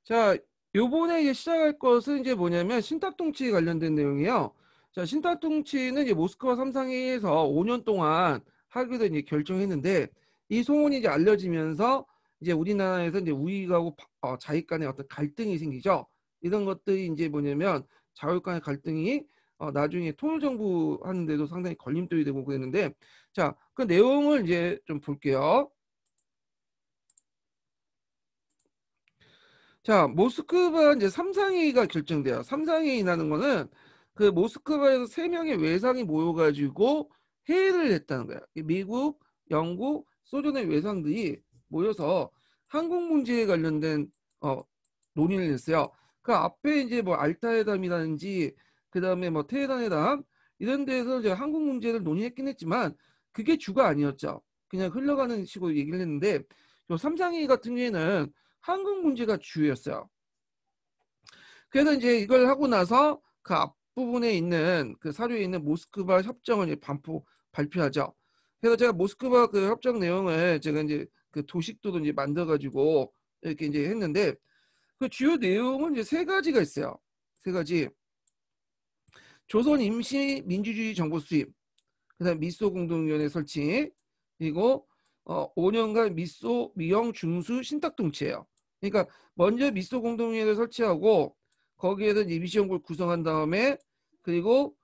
자, 요번에 이제 시작할 것은 이제 뭐냐면 신탁통치 관련된 내용이에요. 자, 신탁통치는 이제 모스크바 삼상회의에서 5년 동안 하기로 이제 결정했는데 이 소문이 이제 알려지면서 이제 우리나라에서 이제 우익하고 좌익 간의 어떤 갈등이 생기죠. 이런 것들이 이제 뭐냐면 좌익 간의 갈등이 나중에 통일정부 하는데도 상당히 걸림돌이 되고 그랬는데 자, 그 내용을 이제 좀 볼게요. 자, 모스크바 이제 삼상회의가 결정돼요. 삼상회의라는 거는 그 모스크바에서 세 명의 외상이 모여가지고 회의를 했다는 거야. 미국, 영국, 소련의 외상들이 모여서 한국 문제에 관련된 어, 논의를 했어요. 그 앞에 이제 뭐 알타회담이라든지 그 다음에 뭐 테헤란회담 이런 데서 이제 한국 문제를 논의했긴 했지만 그게 주가 아니었죠. 그냥 흘러가는 식으로 얘기를 했는데 요 삼상회의 같은 경우에는 한국 문제가 주였어요. 그래서 이제 이걸 하고 나서 그 앞부분에 있는 그 사료에 있는 모스크바 협정을 이제 발표하죠. 그래서 제가 모스크바 그 협정 내용을 제가 이제 그 도식도도 이제 만들어가지고 이렇게 이제 했는데 그 주요 내용은 이제 세 가지가 있어요. 세 가지. 조선 임시 민주주의 정부 수립, 그다음 미소 공동위원회 설치, 그리고 5년간 미소 미영 중수 신탁 통치예요. 그러니까 먼저 미소 공동위원회 설치하고 거기에서 임시정부를 구성한 다음에 그리고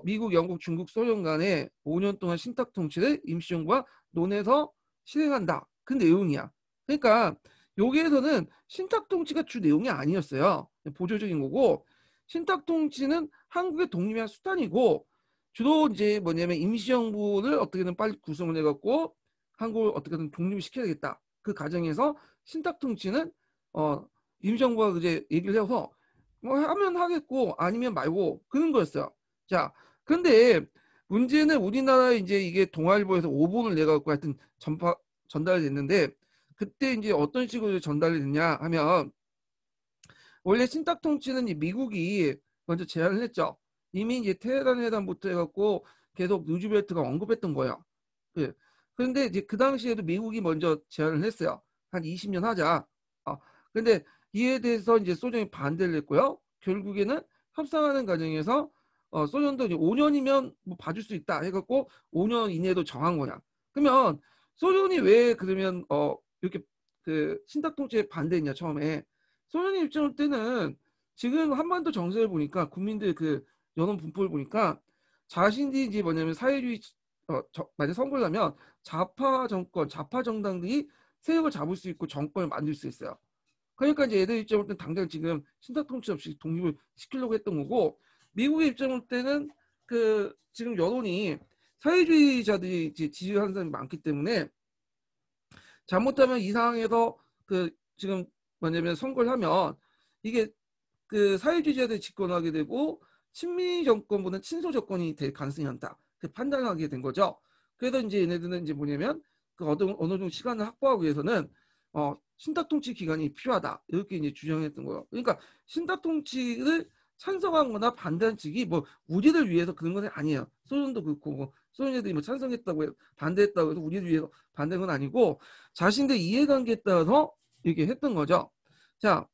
미국, 영국, 중국, 소련 간에 5년 동안 신탁 통치를 임시정부가 논해서 실행한다. 그 내용이야. 그러니까 여기에서는 신탁 통치가 주 내용이 아니었어요. 보조적인 거고 신탁 통치는 한국의 독립의 수단이고 주로 이제 뭐냐면 임시정부를 어떻게든 빨리 구성을 해갖고 한국을 어떻게든 독립시켜야 되겠다. 그 과정에서 신탁통치는 임시정부가 이제 얘기를 해서 뭐 하면 하겠고 아니면 말고 그런 거였어요. 자, 근데 문제는 우리나라에 이제 이게 동아일보에서 오보를 내갖고 하여튼 전달이 됐는데 그때 이제 어떤 식으로 전달이 됐냐 하면 원래 신탁통치는 미국이 먼저 제안을 했죠. 이미 이제 테헤란 회담부터 해갖고 계속 루즈벨트가 언급했던 거예요. 그 그런데 이제 그 당시에도 미국이 먼저 제안을 했어요. 한 20년 하자. 어, 근데 이에 대해서 이제 소련이 반대를 했고요. 결국에는 협상하는 과정에서 소련도 이제 5년이면 뭐 봐줄 수 있다 해갖고 5년 이내도 정한 거냐. 그러면 소련이 왜 그러면 이렇게 그 신탁통치에 반대했냐 처음에 소련의 입장일 때는 지금 한반도 정세를 보니까 국민들 그 여론 분포를 보니까 자신들이 이제 뭐냐면 사회주의 만약 선거를 하면 좌파 정권, 좌파 정당들이 세력을 잡을 수 있고 정권을 만들 수 있어요. 그러니까 이제 얘들 입장을 때는 당장 지금 신탁 통치 없이 독립을 시키려고 했던 거고 미국의 입장을 때는 그 지금 여론이 사회주의자들이 이제 지지하는 사람이 많기 때문에 잘못하면 이 상황에서 그 지금 뭐냐면 선거를 하면 이게 그 사회주의자들이 집권하게 되고 친미 정권보다는 친소 정권이 될 가능성이 많다. 그 판단하게 된 거죠. 그래서 이제 얘네들은 이제 뭐냐면 그 어느 정도 시간을 확보하기 위해서는 신탁 통치 기간이 필요하다. 이렇게 이제 주장했던 거예요. 그러니까 신탁 통치를 찬성한거나 반대한 측이 뭐 우리를 위해서 그런 건 아니에요. 소련도 그렇고 뭐 소련 애들이 뭐 찬성했다고 해서 반대했다고 해서 우리를 위해서 반대한 건 아니고 자신들 이해관계에 따라서 이렇게 했던 거죠. 자,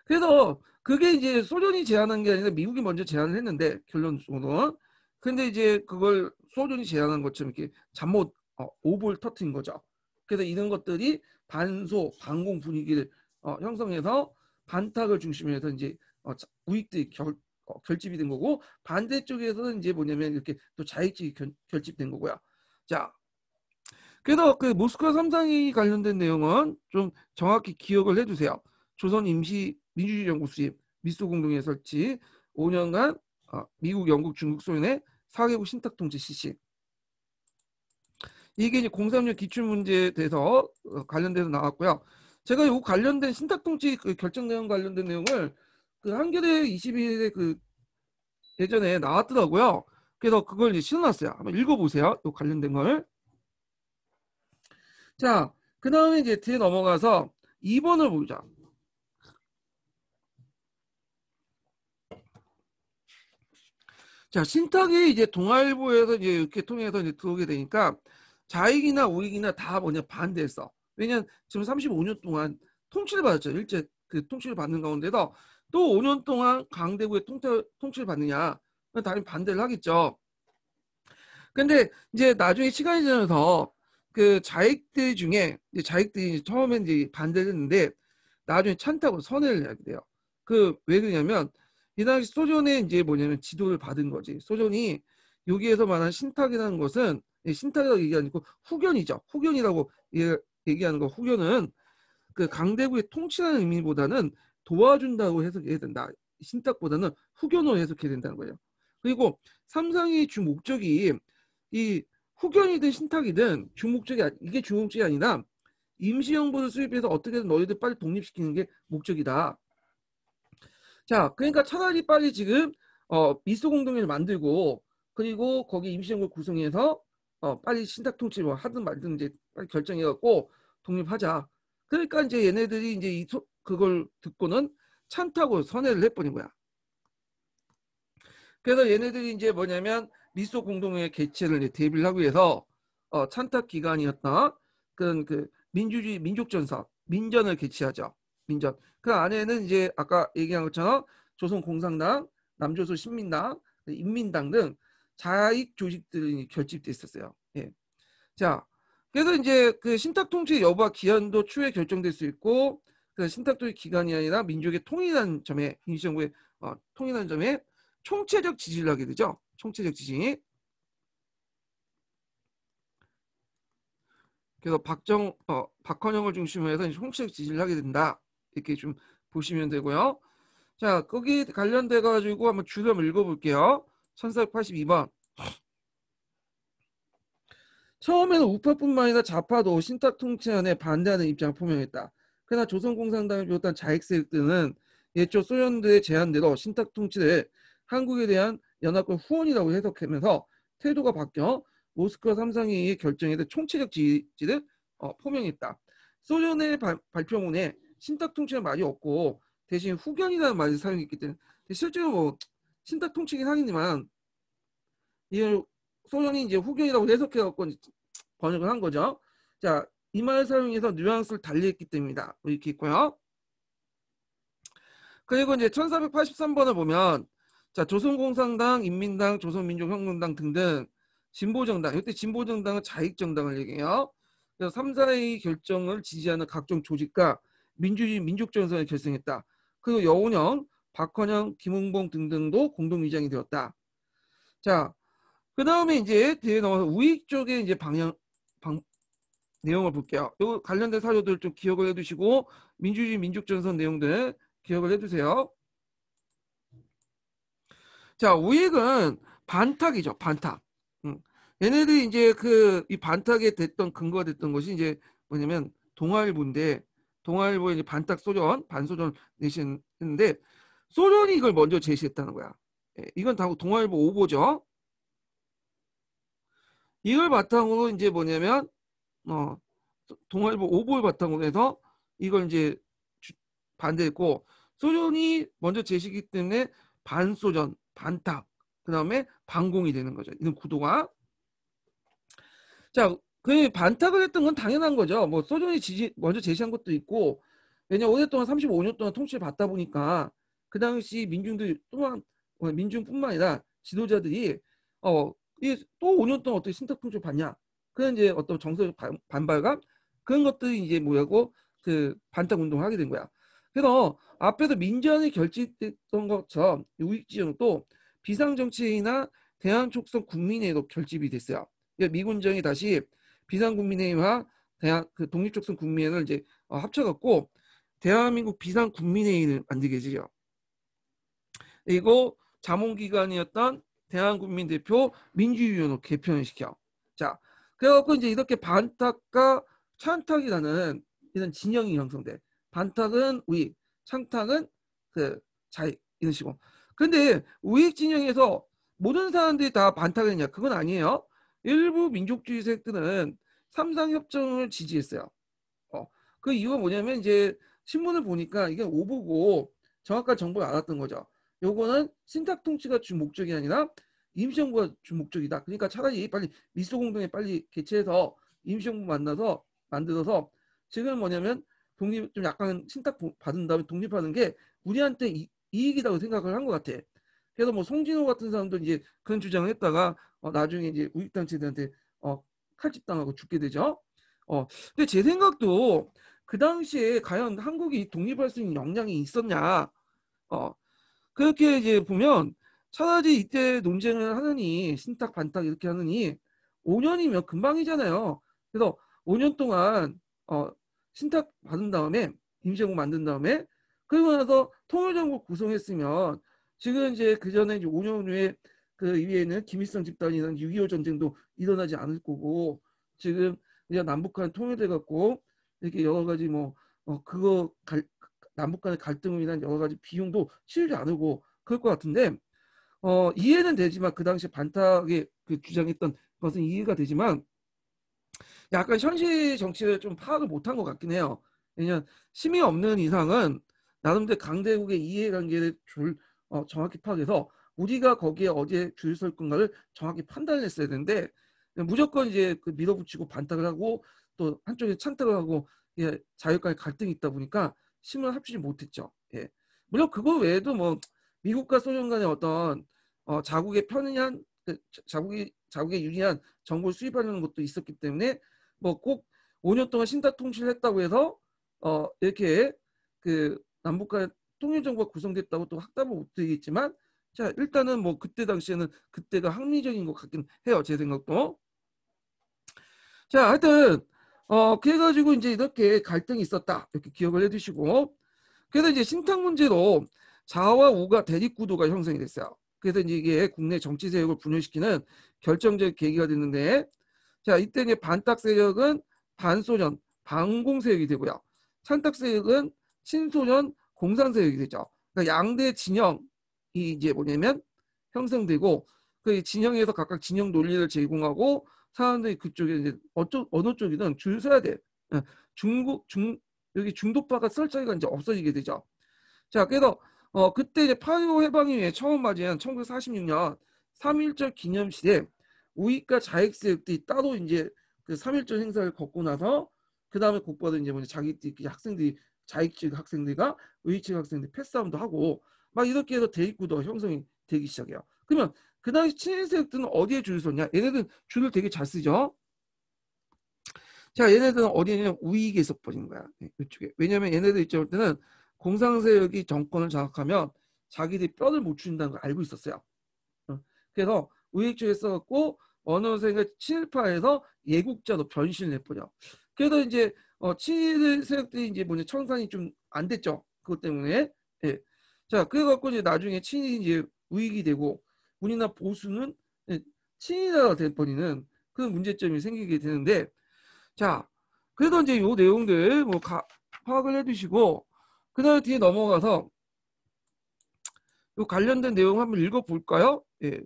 그래서 그게 이제 소련이 제안한 게 아니라 미국이 먼저 제안을 했는데 결론적으로는 근데 이제 그걸 소련이 제안한 것처럼 이렇게 잠못 오보를 터트린 거죠. 그래서 이런 것들이 반공 분위기를 형성해서 반탁을 중심으로 해서 이제 우익들이 결집이 된 거고 반대쪽에서는 이제 뭐냐면 이렇게 또 좌익적이 결집된 거고요. 자, 그래서 그 모스크바 삼상이 관련된 내용은 좀 정확히 기억을 해두세요. 조선 임시 민주주의 정부 수립, 미소 공동회 설치, 5년간 미국, 영국, 중국, 소련의 4개국 신탁 통치 실시. 이게 이제 03년 기출 문제에 대해서 관련돼서 나왔고요. 제가 이 관련된 신탁 통치 그 결정 내용 관련된 내용을 그 한겨레 21에 그 예전에 나왔더라고요. 그래서 그걸 이제 실어놨어요. 한번 읽어보세요. 이 관련된 걸. 자, 그 다음에 이제 뒤에 넘어가서 2번을 보자. 자, 신탁이 이제 동아일보에서 이제 이렇게 통해서 이제 들어오게 되니까 좌익이나 우익이나 다 뭐냐 반대했어. 왜냐면 지금 35년 동안 통치를 받았죠. 일제 그 통치를 받는 가운데서 또 5년 동안 강대국의 통치를 받느냐? 당연히 반대를 하겠죠. 근데 이제 나중에 시간이 지나서 그 자익들 중에 자익들이 처음엔 이제 반대를 했는데 나중에 찬타고 선회를 하게 돼요. 그 왜 그러냐면 이 당시 소련의 이제 뭐냐면 지도를 받은 거지. 소련이 여기에서 말하는 신탁이라는 것은 신탁이라고 얘기하는 거 후견이죠. 후견이라고 얘기하는 거 후견은 그 강대국의 통치라는 의미보다는 도와준다고 해석해야 된다. 신탁보다는 후견으로 해석해야 된다는 거예요. 그리고 삼상의 주 목적이 이 후견이든 신탁이든 주 목적이 이게 주 목적이 아니라 임시정부를 수입해서 어떻게든 너희들 빨리 독립시키는 게 목적이다. 자, 그러니까 차라리 빨리 지금 미소 공동회를 만들고 그리고 거기 임시정부 구성해서 빨리 신탁 통치를 뭐 하든 말든 이제 빨리 결정해갖고 독립하자. 그러니까 이제 얘네들이 이제 그걸 듣고는 찬타고 선회를 해버린 거야. 그래서 얘네들이 이제 뭐냐면 미소 공동회 개최를 이제 대비를 하기 위해서 찬탁 기간이었던 그 민주주의 민족전선 민전을 개최하죠. 민전. 그 안에는 이제 아까 얘기한 것처럼 조선공산당, 남조선 신민당, 인민당 등 자익 조직들이 결집돼 있었어요. 예. 자, 그래서 이제 그 신탁 통치 여부와 기한도 추후에 결정될 수 있고 그 신탁 통치 기간이 아니라 민족의 통일한 점에 임시정부의 통일한 점에 총체적 지지를 하게 되죠. 총체적 지지. 그래서 박헌영을 중심으로 해서 총체적 지지를 하게 된다. 이렇게 좀 보시면 되고요. 자, 거기 관련돼 가지고 한번 줄을 한번 읽어볼게요. 1482번. 처음에는 우파뿐만 아니라 좌파도 신탁 통치안에 반대하는 입장을 표명했다. 그러나 조선공산당을 비롯한 자익 세력들은 예초 소련들의 제안대로 신탁 통치를 한국에 대한 연합국 후원이라고 해석하면서 태도가 바뀌어 모스크바 삼상회의의 결정에 대해 총체적 지지를 표명했다. 소련의 발표문에 신탁 통치는 말이 없고 대신 후견이라는 말을 사용했기 때문에 실제로 뭐 신탁 통치긴 하겠지만 이걸 소련이 이제 후견이라고 해석해갖고 번역을 한 거죠. 자, 이 말 사용해서 뉘앙스를 달리했기 때문이다. 이렇게 있고요. 그리고 이제 1483번을 보면 자, 조선공산당, 인민당, 조선민족혁명당 등등 진보정당, 이때 진보정당은 자익정당을 얘기해요. 그래서 3, 4의 결정을 지지하는 각종 조직과 민주주의 민족전선을 결성했다. 그리고 여운형, 박헌영, 김웅봉 등등도 공동위장이 되었다. 자, 그 다음에 이제 뒤에 넘어서 우익 쪽에 이제 내용을 볼게요. 요 관련된 사료들 좀 기억을 해두시고 민주주의 민족전선 내용들 기억을 해두세요. 자, 우익은 반탁이죠. 반탁. 얘네들이 이제 이 반탁에 됐던 근거가 됐던 것이 이제 뭐냐면 동아일보인데 동아일보에 이제 반탁 소련, 반소련 내시했는데 소련이 이걸 먼저 제시했다는 거야. 예, 이건 다 동아일보 오보죠. 이걸 바탕으로 이제 뭐냐면 동아일보 오보를 바탕으로 해서 이걸 이제 반대했고 소련이 먼저 제시기 때문에 반소련, 반탁, 그 다음에 반공이 되는 거죠. 이런 구도가. 자, 그 반탁을 했던 건 당연한 거죠. 뭐 소련이 먼저 제시한 것도 있고 왜냐 오랫동안 35년 동안 통치를 받다 보니까 그 당시 민중들 또한 민중뿐만 아니라 지도자들이 이또 5년 동안 어떻게 신탁 통치를 받냐. 그런 이제 어떤 정서적 반발감 그런 것들이 이제 뭐라고 그 반탁 운동을 하게 된 거야. 그래서 앞에서 민전이 결집됐던 것처럼 우익지형도 비상정치회의나 대한촉선 국민회의도 결집이 됐어요. 미군정이 다시 비상국민회의와 그 독립촉선 국민회의를 이제 합쳐갖고 대한민국 비상국민회의를 만들게 되죠. 그리고 자문기관이었던 대한국민대표 민주위원회로 개편을 시켜. 자, 그래갖고 이제 이렇게 반탁과 찬탁이라는 이런 진영이 형성돼. 반탁은 우익, 찬탁은 그 자익 이런 식으로. 근데 우익 진영에서 모든 사람들이 다 반탁을 했냐? 그건 아니에요. 일부 민족주의 세력들은 삼상협정을 지지했어요. 그 이유가 뭐냐면 이제 신문을 보니까 이게 오보고 정확한 정보를 알았던 거죠. 요거는 신탁 통치가 주 목적이 아니라 임시정부가 주 목적이다. 그러니까 차라리 빨리 미소공동회 빨리 개최해서 임시정부 만들어서 지금 뭐냐면 독립 좀 약간 신탁 받은 다음에 독립하는 게 우리한테 이익이라고 생각을 한 것 같아. 그래서 뭐 송진호 같은 사람도 이제 그런 주장을 했다가 나중에 이제 우익단체들한테 칼집당하고 죽게 되죠. 근데 제 생각도 그 당시에 과연 한국이 독립할 수 있는 역량이 있었냐? 그렇게 이제 보면 차라리 이때 논쟁을 하느니 신탁 반탁 이렇게 하느니 5년이면 금방이잖아요. 그래서 5년 동안 신탁 받은 다음에 임시정부 만든 다음에 그리고 나서 통일정부 구성했으면 지금 이제 그 전에 이제 5년 후에 그 이후에는 김일성 집단이나 6.25 전쟁도 일어나지 않을 거고 지금 그냥 남북한 통일돼 갖고 이렇게 여러 가지 뭐 그거 남북 간의 갈등으로 인한 여러 가지 비용도 치르지 않고 그럴 것 같은데 이해는 되지만 그 당시 반탁에 그 주장했던 것은 이해가 되지만 약간 현실 정치를 좀 파악을 못한 것 같긴 해요. 왜냐하면 힘이 없는 이상은 나름대로 강대국의 이해관계를 정확히 파악해서 우리가 거기에 어디에 줄 설 건가를 정확히 판단했어야 되는데 무조건 이제 그 밀어붙이고 반탁을 하고 또 한쪽에 찬탁을 하고 자유간의 갈등이 있다 보니까 힘을 합치지 못했죠. 예. 물론 그거 외에도 뭐 미국과 소련 간의 어떤 자국의 편리한 자국에 유리한 정보를 수입하려는 것도 있었기 때문에 뭐 꼭 5년 동안 신탁 통치를 했다고 해서 이렇게 그 남북 간 통일 정부가 구성됐다고 또 확답을 못 드리겠지만 자 일단은 뭐 그때 당시에는 그때가 합리적인 것 같긴 해요. 제 생각도. 자 하여튼 그래가지고 이제 이렇게 갈등이 있었다 이렇게 기억을 해두시고 그래서 이제 신탁 문제로 좌와 우가 대립 구도가 형성이 됐어요. 그래서 이제 이게 국내 정치 세력을 분열시키는 결정적 계기가 됐는데 자 이때 이제 반탁 세력은 반소련 반공 세력이 되고요. 찬탁 세력은 친소련 공산 세력이 되죠. 그러니까 양대 진영이 이제 뭐냐면 형성되고 그 진영에서 각각 진영 논리를 제공하고 사람들이 그쪽에 이제 어느 쪽이든 줄 서야 돼. 예, 여기 중도파가 설 자리가 이제 없어지게 되죠. 자, 그래서 그때 이제 8.15 해방 이후에 처음 맞이한 1946년 3.1절 기념식에 우익과 자익 세력들이 따로 이제 그 3.1절 행사를 걷고 나서 그 다음에 곧바로 이제 뭐냐 자기들끼리 학생들이 자익 측 학생들과 우익 측 학생들 패싸움도 하고 막 이렇게 해서 대립구도가 형성이 되기 시작해요. 그러면 그 당시 친일 세력들은 어디에 줄을 섰냐? 얘네들은 줄을 되게 잘 쓰죠. 자, 얘네들은 어디냐면 우익에 서버린 거야. 이쪽에. 왜냐면 얘네들 입장을 때는 공산세력이 정권을 장악하면 자기들이 뼈를 못 추린다는 걸 알고 있었어요. 그래서 우익 쪽에 써갖고 어느샌가 친일파에서 예국자로 변신을 해버려. 그래서 이제 친일 세력들이 이제 뭐냐 청산이 좀 안 됐죠. 그것 때문에. 예. 자, 그래갖고 이제 나중에 친일이 이제 우익이 되고 우리나라 보수는 친일화가 돼버리는 그런 문제점이 생기게 되는데 자, 그래도 이제 요 내용들 뭐 파악을 해두시고 그다음에 뒤에 넘어가서 요 관련된 내용 한번 읽어볼까요? 예,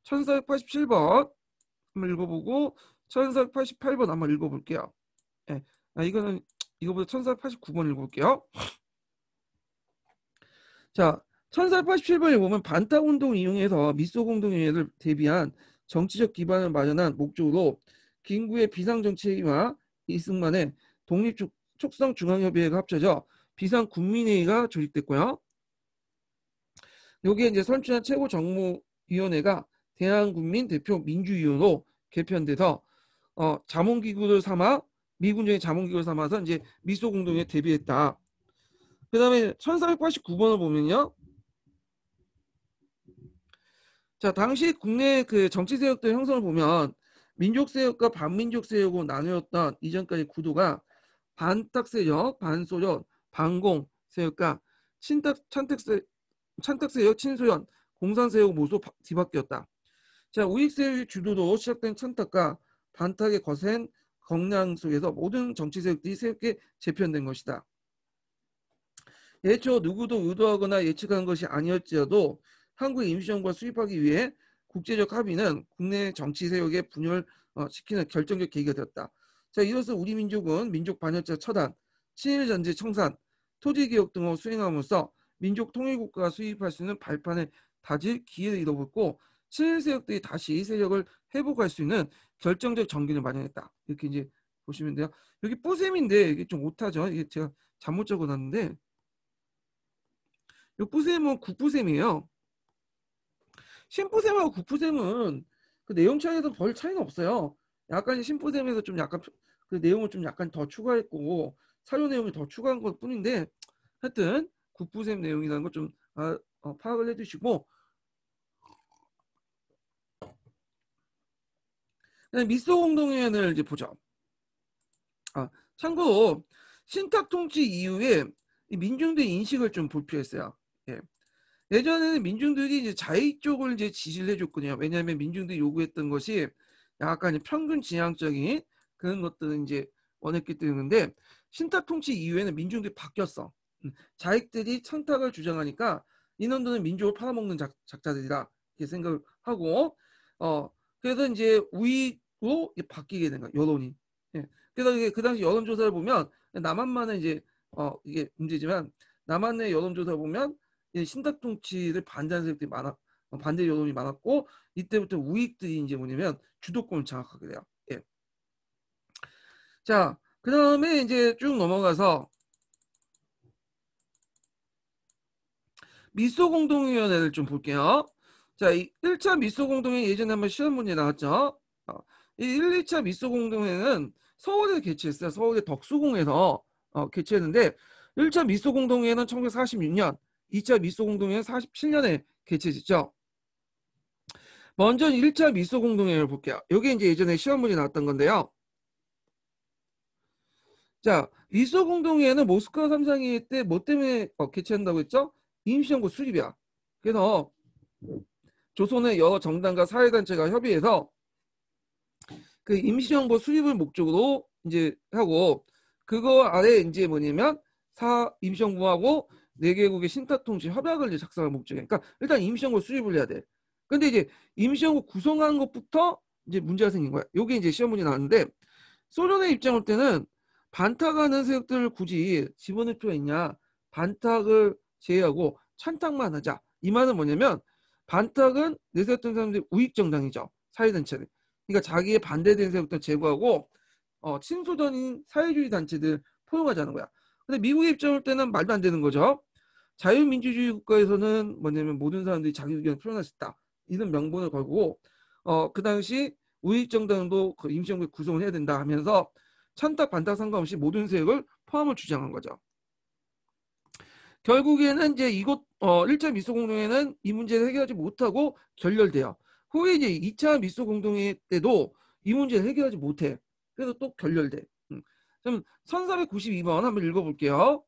1487번 한번 읽어보고 1488번 한번 읽어볼게요. 예, 이거는 이거보다 1489번 읽어볼게요. 자, 1487번에 보면 반탁운동을 이용해서 미소공동회의를 대비한 정치적 기반을 마련한 목적으로 김구의 비상정치회의와 이승만의 독립촉성중앙협의회가 합쳐져 비상국민회의가 조직됐고요. 여기에 이제 선출한 최고정무위원회가 대한국민 대표 민주위원으로 개편돼서 자문기구를 삼아 미군정의 자문기구를 삼아서 이제 미소공동회에 대비했다. 그 다음에 1489번을 보면요. 자, 당시 국내 그 정치 세력들 형성을 보면 민족 세력과 반민족 세력으로 나누었던 이전까지 구도가 반탁 세력, 반소련, 반공 세력과 찬탁 세력, 친소련, 공산 세력 모두 뒤바뀌었다. 자, 우익 세력의 주도로 시작된 찬탁과 반탁의 거센 경랑 속에서 모든 정치 세력들이 새롭게 재편된 것이다. 애초 누구도 의도하거나 예측한 것이 아니었지라도 한국의 임시정부가 수립하기 위해 국제적 합의는 국내 정치 세력의 분열 시키는 결정적 계기가 되었다. 자, 이로써 우리 민족은 민족 반열자 처단, 친일 전제 청산, 토지 개혁 등을 수행함으로써 민족 통일국가가 수립할 수 있는 발판을 다질 기회를 잃어버렸고 친일 세력들이 다시 세력을 회복할 수 있는 결정적 전기를 마련했다. 이렇게 이제 보시면 돼요. 여기 뿌셈인데 이게 좀 오타죠. 이게 제가 잘못 적어놨는데 육부셈은 국부셈이에요. 신부셈하고 국부셈은 그 내용 차이에서 별 차이는 없어요. 약간 신부셈에서 좀 약간 그 내용을 좀 약간 더 추가했고 사료 내용을 더 추가한 것 뿐인데 하여튼 국부셈 내용이라는 걸 좀 파악을 해두시고 미소 공동회원을 이제 보죠. 참고로 신탁 통치 이후에 민중들의 인식을 좀 볼 필요가 있어요. 예. 예전에는 민중들이 이제 자의 쪽을 이제 지지를 해줬거든요. 왜냐하면 민중들이 요구했던 것이 약간 평균 지향적인 그런 것들을 이제 원했기 때문인데 신탁 통치 이후에는 민중들이 바뀌었어. 자익들이 청탁을 주장하니까 인원들은 민족을 팔아먹는 작자들이다 이렇게 생각을 하고 그래서 이제 우익으로 바뀌게 된 거야 여론이. 예. 그래서 그 당시 여론조사를 보면 남한만은 이제 이게 문제지만 남한의 여론조사 보면 신탁 통치를 반대하는 세력들이 반대 여론이 많았고 이때부터 우익들이 이제 뭐냐면 주도권을 장악하게 돼요. 예. 자, 그 다음에 이제 쭉 넘어가서 미소공동위원회를 좀 볼게요. 자, 이 1차 미소공동회 예전에 한번 시험 문제 나왔죠. 이 1, 2차 미소공동회는 서울에 개최했어요. 서울의 덕수궁에서 개최했는데 1차 미소공동회는 1946년, 2차 미소공동회는 47년에 개최했죠. 먼저 1차 미소공동회를 볼게요. 여기 이제 예전에 시험 문제 나왔던 건데요. 자, 미소공동회는 모스크바 삼상회의 때 뭐 때문에 개최한다고 했죠? 임시정부 수립이야. 그래서 조선의 여러 정당과 사회단체가 협의해서 그 임시정부 수립을 목적으로 이제 하고 그거 아래 이제 뭐냐면 임시정부하고 4개국의 신탁통치 협약을 이제 작성할 목적이야. 그러니까 일단 임시정부 수립을 해야 돼. 근데 이제 임시정부 구성하는 것부터 이제 문제가 생긴 거야. 요게 이제 시험 문제 나왔는데 소련의 입장일 때는 반탁하는 세력들을 굳이 집어넣을 필요가 있냐? 반탁을 제외하고 찬탁만 하자. 이 말은 뭐냐면 반탁은 내세웠던 사람들이 우익정당이죠. 사회단체들. 그러니까 자기의 반대되는 세력들 제거하고 친소전인 사회주의 단체들 포용하자는 거야. 근데 미국의 입장일 때는 말도 안 되는 거죠. 자유민주주의 국가에서는 뭐냐면 모든 사람들이 자기 의견을 표현할 수 있다. 이런 명분을 걸고 그 당시 우익정당도 그 임시정부에 구성을 해야 된다 하면서 찬탁 반탁 상관없이 모든 세력을 포함을 주장한 거죠. 결국에는 이제 이곳 1차 미소공동회는 이 문제를 해결하지 못하고 결렬돼요. 후에 이제 2차 미소공동회 때도 이 문제를 해결하지 못해. 그래서 또 결렬돼. 그럼 1492번 한번 읽어볼게요.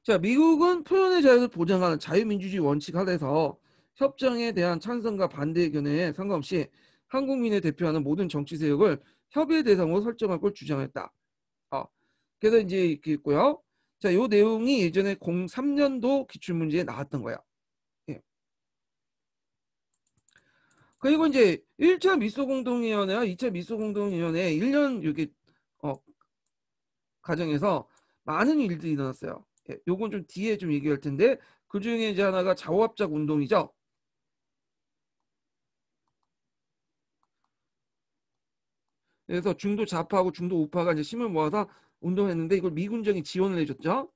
자, 미국은 표현의 자유를 보장하는 자유민주주의 원칙 하에서 협정에 대한 찬성과 반대 의견에 상관없이 한국민을 대표하는 모든 정치 세력을 협의 대상으로 설정할 걸 주장했다. 그래서 이제 이렇게 있고요. 자, 요 내용이 예전에 03년도 기출문제에 나왔던 거야. 예. 그리고 이제 1차 미소공동위원회와 2차 미소공동위원회 1년 이게 과정에서 많은 일들이 일어났어요. 예, 요건 좀 뒤에 좀 얘기할 텐데 그 중에 이제 하나가 자오합작 운동이죠. 그래서 중도 좌파하고 중도 우파가 이제 힘을 모아서 운동했는데 이걸 미군정이 지원을 해줬죠.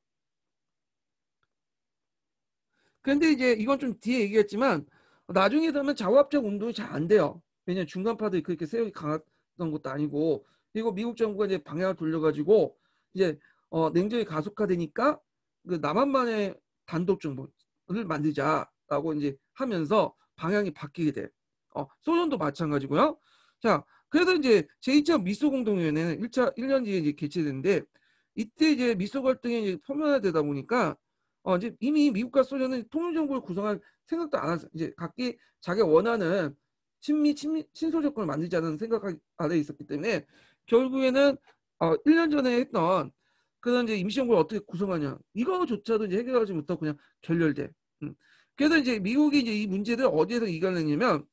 근데 이제 이건 좀 뒤에 얘기했지만 나중에 되면 자오합작 운동이 잘 안 돼요. 왜냐면 중간파들이 그렇게 세력이 강했던 것도 아니고 그리고 미국 정부가 이제 방향을 돌려가지고 이제 냉전이 가속화되니까 그 남한만의 단독 정부를 만들자라고 이제 하면서 방향이 바뀌게 돼. 소련도 마찬가지고요. 자, 그래서 이제 제2차 미소 공동위원회는 1년 뒤에 이제 개최되는데 이때 이제 미소 갈등이 이제 표면화되다 보니까 이제 이미 미국과 소련은 통일정부를 구성할 생각도 안 했어. 이제 각기 자기가 원하는 친소 조건을 만들자는 생각 아래 있었기 때문에 결국에는 1년 전에 했던 그런 이제 임시정부를 어떻게 구성하냐 이거조차도 이제 해결하지 못하고 그냥 결렬돼. 그래서 이제 미국이 이제 이 문제를 어디에서 이겨냈냐면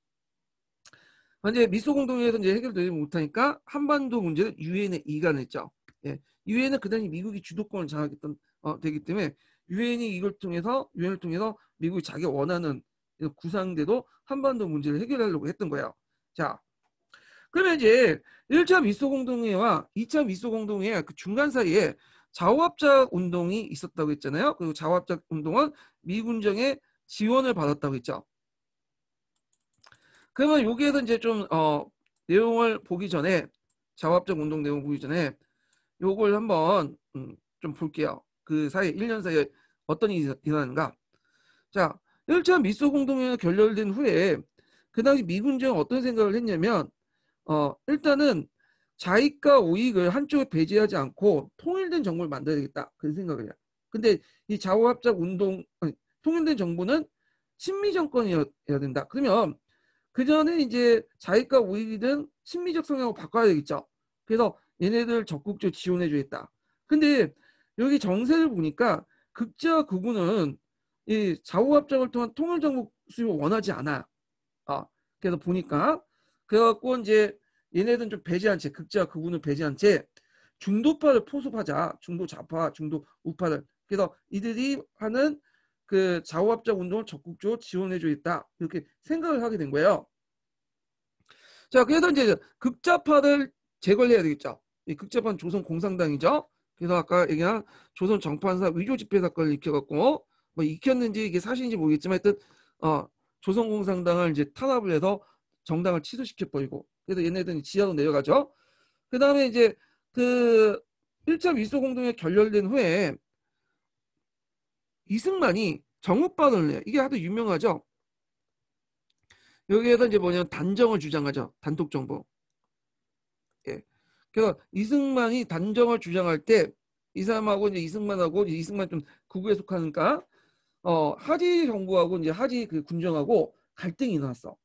이제 미소 공동회에서 이제 해결되지 못하니까 한반도 문제를 유엔에 이관했죠. 예, 유엔은 그 당시 미국이 주도권을 장악했던 되기 때문에 유엔을 통해서 미국이 자기가 원하는 구상대로 한반도 문제를 해결하려고 했던 거예요. 자, 그러면 이제 1차 미소 공동회와 2차 미소 공동회 그 중간 사이에 좌우합작 운동이 있었다고 했잖아요. 그리고 좌우합작 운동은 미군정의 지원을 받았다고 했죠. 그러면 여기에서 이제 좀 내용을 보기 전에 좌우합작 운동 내용 보기 전에 요걸 한번 좀 볼게요. 그 사이 1년 사이에 어떤 일이 일어나는가. 자, 1차 미소 공동회가 결렬된 후에 그 당시 미군정은 어떤 생각을 했냐면 일단은 자익과 우익을 한쪽에 배제하지 않고 통일된 정부를 만들어야 되겠다. 그런 생각을 해요. 근데 이 좌우합작 운동, 아니, 통일된 정부는 친미 정권이어야 된다. 그러면 그 전에 이제 자익과 우익이든 친미적 성향으로 바꿔야 되겠죠. 그래서 얘네들 적극적으로 지원해 주겠다. 근데 여기 정세를 보니까 극좌 극우는 이 좌우합작을 통한 통일정부 수립을 원하지 않아. 아, 그래서 보니까 그래갖고 이제 얘네들은 좀 배제한 채 극좌 극우는 배제한 채 중도파를 포섭하자. 중도 좌파, 중도 우파를. 그래서 이들이 하는 그 좌우합작 운동을 적극적으로 지원해 주겠다. 이렇게 생각을 하게 된 거예요. 자, 그래서 이제 극좌파를 제거를 해야 되겠죠. 이 극좌파는 조선 공산당이죠. 그래서 아까 얘기한 조선 정판사 위조 집회 사건을 익혀갖고 뭐 익혔는지 이게 사실인지 모르겠지만 하여튼 조선 공산당을 이제 탄압을 해서 정당을 취소시켜 버리고 그래서 얘네들은 지하로 내려가죠. 그 다음에 이제 그 1차 미소 공동회 결렬된 후에 이승만이 정읍반을 해요. 이게 하도 유명하죠. 여기에서 이제 뭐냐면 단정을 주장하죠. 단독 정부. 예. 그래서 이승만이 단정을 주장할 때 이 사람하고 이제 이승만하고 이승만 좀 극우에 속하니까 하지 정부하고 이제 하지 그 군정하고 갈등이 났어.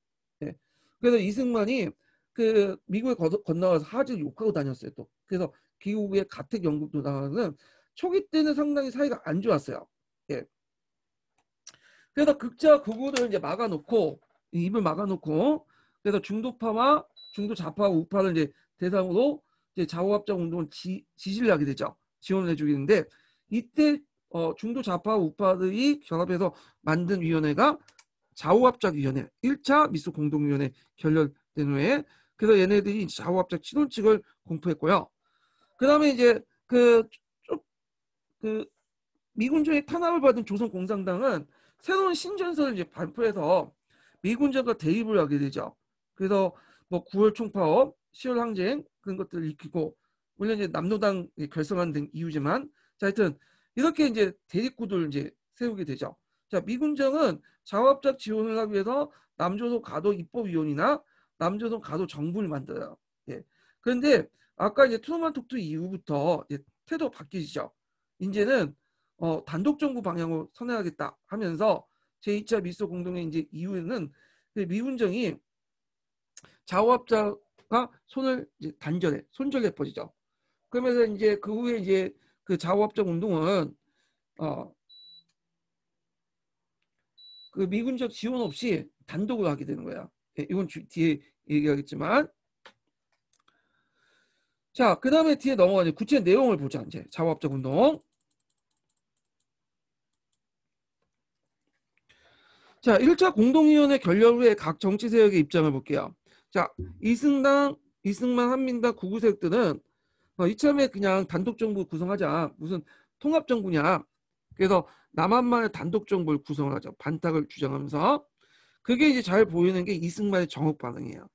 예. 그래서 이승만이 그 미국에 건너가서 하지를 욕하고 다녔어요 또. 그래서 미국의 가택 연금도 나가는 초기 때는 상당히 사이가 안 좋았어요. 예. 그래서 극좌 극우를 이제 막아놓고 입을 막아놓고 그래서 중도파와 중도 좌파 우파를 이제 대상으로 이제 좌우합작 운동을 지시를 하게 되죠. 지원을 해주겠는데 이때 중도 좌파 우파들이 결합해서 만든 위원회가 좌우합작위원회 1차 미소 공동위원회 결렬된 후에 그래서 얘네들이 좌우합작 신원칙을 공포했고요. 그 다음에 이제 그 미군정의 탄압을 받은 조선 공산당은 새로운 신전설을 이제 발표해서 미군정과 대립을 하게 되죠. 그래서 뭐 9월 총파업, 10월 항쟁 그런 것들을 익히고 물론 이제 남노당 결성한 등 이유지만 자 하여튼 이렇게 이제 대립구도를 이제 세우게 되죠. 자 미군정은 자화합작 지원을 하기 위해서 남조선 가도 입법위원이나 남조선 가도 정부를 만들어요. 예. 그런데 아까 이제 트루먼 톡투 이후부터 태도가 바뀌죠. 이제는 단독 정부 방향으로 선회하겠다 하면서 제2차 미소 공동회 이제 이후에는 그 미군정이 좌우합작과 손을 이제 손절해 버리죠. 그러면서 이제 그 후에 이제 그 좌우합작 운동은 그 미군적 지원 없이 단독으로 하게 되는 거야. 예, 이건 뒤에 얘기하겠지만 자, 그 다음에 뒤에 넘어가죠. 구체 내용을 보자. 이제 좌우합작 운동. 자, 1차 공동위원회 결렬 후에 각 정치 세력의 입장을 볼게요. 자, 이승만, 한민당, 구구 세력들은 이참에 그냥 단독 정부 구성하자. 무슨 통합 정부냐. 그래서 남한만의 단독 정부를 구성을 하자. 반탁을 주장하면서 그게 이제 잘 보이는 게 이승만의 정혹 반응이에요.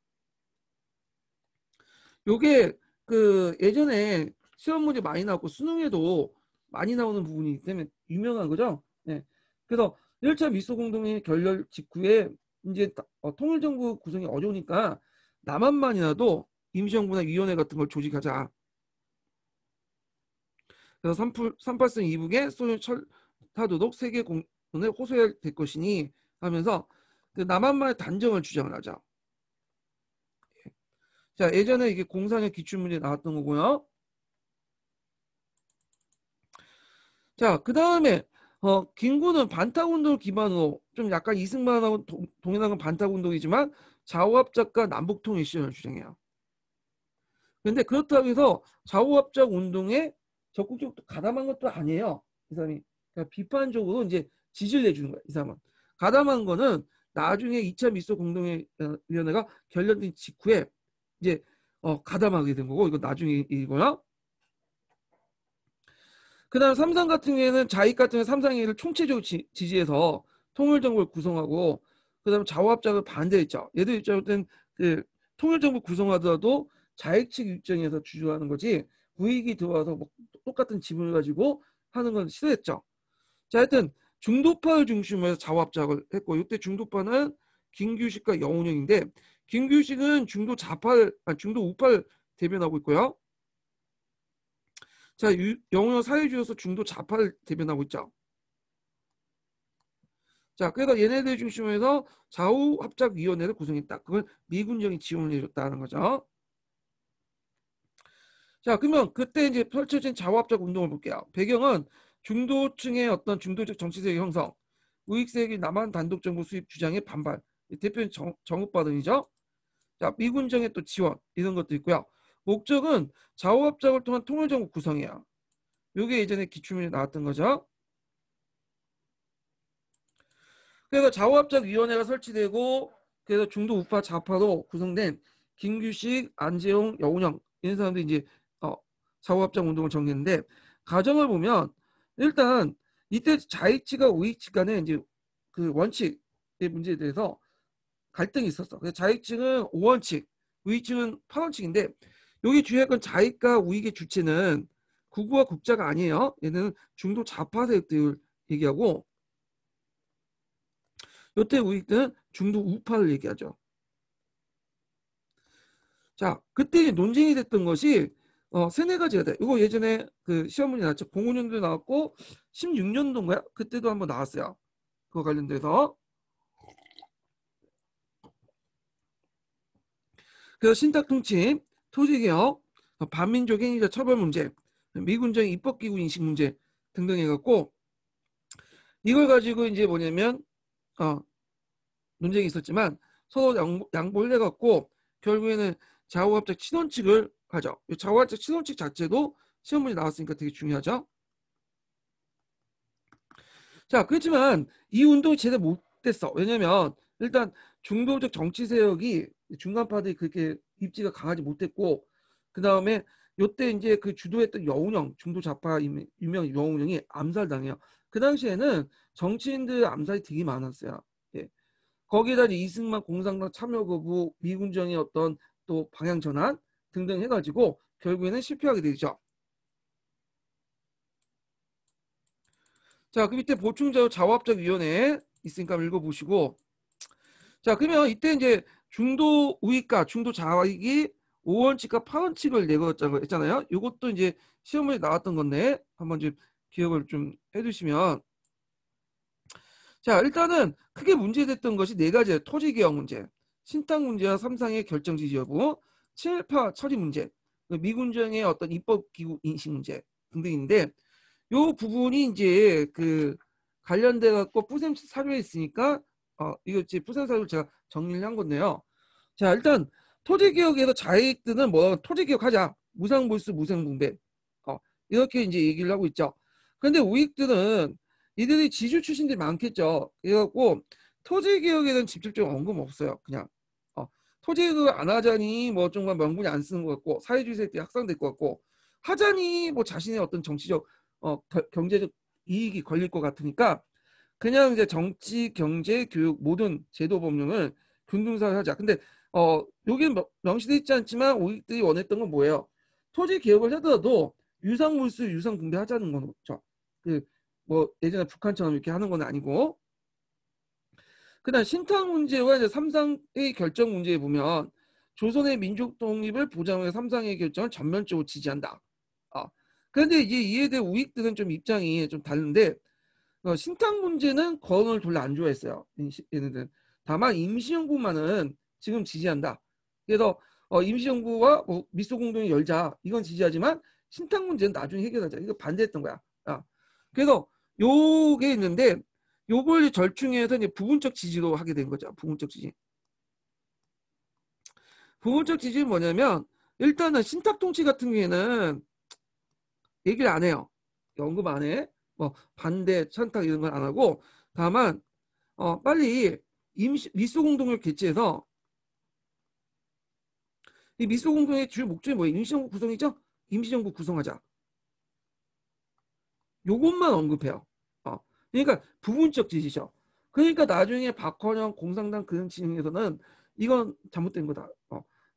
요게 그 예전에 시험 문제 많이 나왔고 수능에도 많이 나오는 부분이기 때문에 유명한 거죠. 네. 그래서 1차 미소 공동회 결렬 직후에 이제 통일정부 구성이 어려우니까 남한만이라도 임시정부나 위원회 같은 걸 조직하자. 그래서 38선 이북에 소련 철타도독 세계 공론에 호소해야 될 것이니 하면서 그 남한만의 단정을 주장을 하자. 자, 예전에 이게 공산의 기출문제 나왔던 거고요. 자, 그 다음에 김구는 반탁운동을 기반으로 좀 약간 이승만하고 동일한 건 반탁운동이지만 좌우합작과 남북통일 시전을 주장해요. 그런데 그렇다고 해서 좌우합작 운동에 적극적으로 가담한 것도 아니에요. 이 사람이 그러니까 비판적으로 이제 지지를 내주는 거야. 이 사람은 가담한 거는 나중에 2차 미소 공동위원회가 결렬된 직후에 이제 가담하게 된 거고, 이거 나중에 이거요. 그다음 삼상 같은 경우에는 자익 같은 경우 삼상회의를 총체적으로 지지해서 통일정부를 구성하고, 그다음 좌우합작을 반대했죠. 얘들 입장에서는 그 통일정부 구성하더라도 자익 측 입장에서 주장하는 거지, 우익이 들어와서 뭐 똑같은 지분을 가지고 하는 건 싫어했죠. 자, 하여튼 중도파를 중심으로 해서 좌우합작을 했고, 이때 중도파는 김규식과 영운영인데, 김규식은 중도 좌파를, 중도 우파를 대변하고 있고요. 자, 영웅 사회주의로서 중도 좌파를 대변하고 있죠. 자, 그래서 얘네들 중심으로 해서 좌우합작위원회를 구성했다. 그걸 미군정이 지원을 해줬다는 거죠. 자, 그러면 그때 이제 펼쳐진 좌우합작 운동을 볼게요. 배경은 중도층의 어떤 중도적 정치세력 형성, 우익세력이 남한 단독정부 수립 주장의 반발, 대표는 정읍바등이죠. 자, 미군정의 또 지원, 이런 것도 있고요. 목적은 좌우합작을 통한 통일정부 구성이에요. 요게 예전에 기출문제 나왔던 거죠. 그래서 좌우합작위원회가 설치되고, 그래서 중도 우파 좌파로 구성된 김규식, 안재홍, 여운형 이런 사람들이 이제 좌우합작 운동을 정리했는데, 과정을 보면 일단 이때 좌익치가 우익치 간에 이제 그 원칙의 문제에 대해서 갈등이 있었어. 그래서 좌익층은 5원칙, 우익층은 8원칙인데, 여기 주의할 건 좌익과 우익의 주체는 구구와 국자가 아니에요. 얘는 중도 좌파 세력들 얘기하고, 요때 우익들은 중도 우파를 얘기하죠. 자, 그때 논쟁이 됐던 것이 세네 가지가 돼. 이거 예전에 그 시험 문제 나왔죠. 05년도에 나왔고 16년도인가요? 그때도 한번 나왔어요. 그거 관련돼서. 그래서 신탁통치, 토지개혁, 반민족 행위자 처벌 문제, 미군정 입법기구 인식 문제 등등 해갖고, 이걸 가지고 이제 뭐냐면 논쟁이 있었지만 서로 양보를 해갖고 결국에는 좌우합작 친원칙을 하죠. 좌우합작 친원칙 자체도 시험 문제 나왔으니까 되게 중요하죠. 자, 그렇지만 이 운동이 제대로 못됐어. 왜냐면 일단 중도적 정치 세력이, 중간파들이 그렇게 입지가 강하지 못했고, 그 다음에 요때 이제 그 주도했던 여운형, 중도 좌파 유명 여운형이 암살당해요. 그 당시에는 정치인들 암살이 되게 많았어요. 예. 거기에다 이승만 공산당 참여 거부, 미군정의 어떤 또 방향 전환 등등 해가지고 결국에는 실패하게 되죠. 자, 그 밑에 보충자료 좌우합작위원회 있으니까 읽어보시고, 자, 그러면 이때 이제 중도 우익과 중도 좌익이 5원칙과 8원칙을 내걸었다고 했잖아요. 이것도 이제 시험에 나왔던 건데 한번 좀 기억을 좀 해두시면, 자, 일단은 크게 문제됐던 것이 네 가지예요. 토지개혁 문제, 신탁 문제와 삼상의 결정 지지 여부, 친일파 처리 문제, 미군정의 어떤 입법기구 인식 문제 등등인데, 요 부분이 이제 그 관련돼 갖고 뿌셈 사료에 있으니까 이거 이제 뿌셈 사료를 제가 정리를 한 건데요. 자, 일단 토지개혁에서 자익들은 뭐 토지개혁하자, 무상몰수 무상분배 이렇게 이제 얘기를 하고 있죠. 그런데 우익들은 이들이 지주 출신들이 많겠죠. 그래갖고 토지개혁에 대한 직접적인 언급 없어요. 그냥 토지개혁을 안 하자니 뭐 정말 명분이 안 쓰는 것 같고, 사회주의 세력이 확산될 것 같고, 하자니 뭐 자신의 어떤 정치적 경제적 이익이 걸릴 것 같으니까 그냥 이제 정치, 경제, 교육 모든 제도 법령을 균등사를 하자. 근데 여기 명시돼 있지 않지만 우리들이 원했던 건 뭐예요? 토지 개혁을 하더라도 유상물수, 유상분배 하자는 거죠. 그 뭐 예전에 북한처럼 이렇게 하는 건 아니고. 그다음 신탁 문제와 이제 삼상의 결정 문제에 보면 조선의 민족 독립을 보장하는 삼상의 결정을 전면적으로 지지한다. 아, 그런데 이제 이에 대해 우익들은 좀 입장이 좀 다른데, 신탁 문제는 거론을 별로 안 좋아했어요. 얘네들. 다만 임시정부만은 지금 지지한다. 그래서 임시정부와 뭐 미소공동회 열자 이건 지지하지만 신탁 문제는 나중에 해결하자. 이거 반대했던 거야. 그래서 요게 있는데 요걸 절충해서 이제 부분적 지지로 하게 된 거죠. 부분적 지지. 부분적 지지는 뭐냐면 일단은 신탁 통치 같은 경우에는 얘기를 안 해요. 언급 안 해. 뭐 반대, 찬탁 이런 건 안 하고, 다만 빨리 미소 공동을 개최해서 이 미소 공동의 주요 목적이 뭐예요? 임시정부 구성이죠? 임시정부 구성하자. 요것만 언급해요. 그러니까 부분적 지시죠. 그러니까 나중에 박헌영 공산당 그런 진영에서는 이건 잘못된 거다.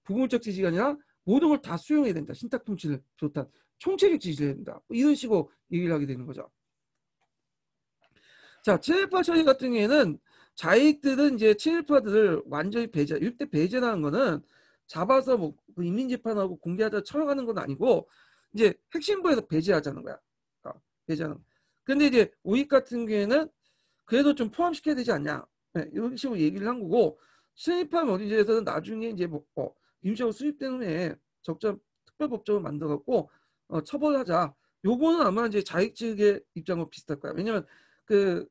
부분적 지시가 아니라 모든 걸 다 수용해야 된다. 신탁 통치를 비롯한 총체적 지시를 해야 된다. 이런 식으로 얘기를 하게 되는 거죠. 자, 친일파 처리 같은 경우에는 자익들은 이제 친일파들을 완전히 배제, 이때 배제라는 거는 잡아서 뭐 인민재판하고 공개하자 처형하는 건 아니고 이제 핵심부에서 배제하자는 거야. 배제하는. 근데 이제 우익 같은 경우에는 그래도 좀 포함시켜야 되지 않냐. 네, 이런 식으로 얘기를 한 거고 친일파 어린이집에서는 나중에 이제 뭐 임시로 수립된 후에 적절 특별법정을 만들어갖고 처벌하자. 요거는 아마 이제 자익 측의 입장과 비슷할 거야. 왜냐면 그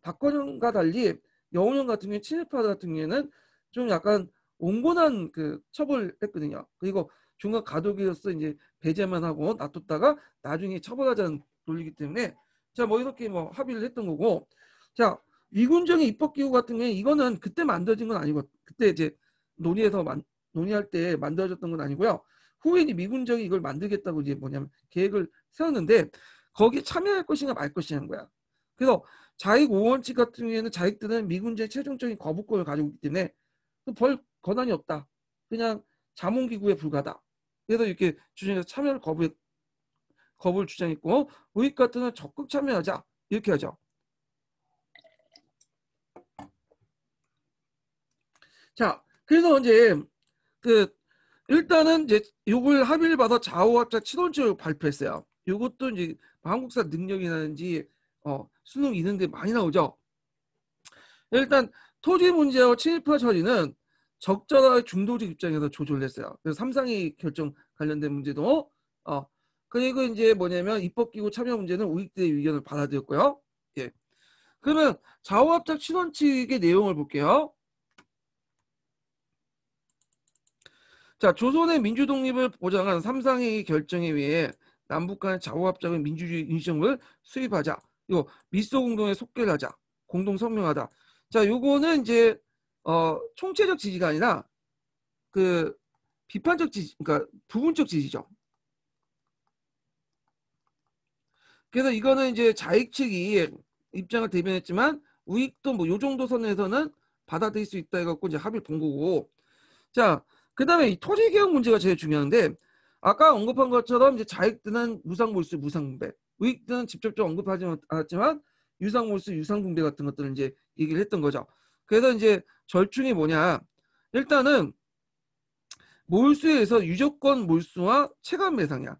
박건영과 달리 여운형 같은 경우에 친일파 같은 경우에는 좀 약간 온건한 그 처벌을 했거든요. 그리고 중간 가독이로서 이제 배제만 하고 놔뒀다가 나중에 처벌하자는 논리이기 때문에 자 뭐 이렇게 뭐 합의를 했던 거고 자 위군정의 입법기구 같은 경우에 이거는 그때 만들어진 건 아니고 그때 이제 논의할 때 만들어졌던 건 아니고요. 후에 이제 미군정이 이걸 만들겠다고 이제 뭐냐면 계획을 세웠는데 거기에 참여할 것이냐 말 것이냐는 거야. 그래서 자익 5원칙 같은 경우에는 자익들은 미군주의 최종적인 거부권을 가지고 있기 때문에 벌 권한이 없다. 그냥 자문기구에 불과하다. 그래서 이렇게 주장해서 참여를 거부를 주장했고 우익 같은 경우는 적극 참여하자. 이렇게 하죠. 자, 그래서 이제 그 일단은 이제 요걸 합의를 받아 좌우합작 치론책을 발표했어요. 요것도 이제 한국사 능력이라든지 수능 이런데 많이 나오죠. 일단 토지 문제와 친일파 처리는 적절하게 중도적 입장에서 조절을 했어요. 그래서 삼상이 결정 관련된 문제도 그리고 이제 뭐냐면 입법기구 참여 문제는 우익들의 의견을 받아들였고요. 예. 그러면 좌우합작 친원칙의 내용을 볼게요. 자, 조선의 민주독립을 보장한 삼상의 결정에 의해 남북 간의 좌우합작의 민주주의 인정을 수립하자. 이거 미소 공동에 속결 하자. 공동 성명하다. 자, 요거는 이제 총체적 지지가 아니라 그 비판적 지지, 그러니까 부분적 지지죠. 그래서 이거는 이제 자익 측이 입장을 대변했지만 우익도 뭐 요 정도 선에서는 받아들일 수 있다 해갖고 이제 합의를 본 거고. 자, 그다음에 이 토지 개혁 문제가 제일 중요한데 아까 언급한 것처럼 이제 자익들은 무상몰수, 무상분배, 우익들은 직접적으로 언급하지 않았지만 유상몰수, 유상분배 같은 것들을 이제 얘기를 했던 거죠. 그래서 이제 절충이 뭐냐? 일단은 몰수에서 유조건 몰수와 체감 매상이야.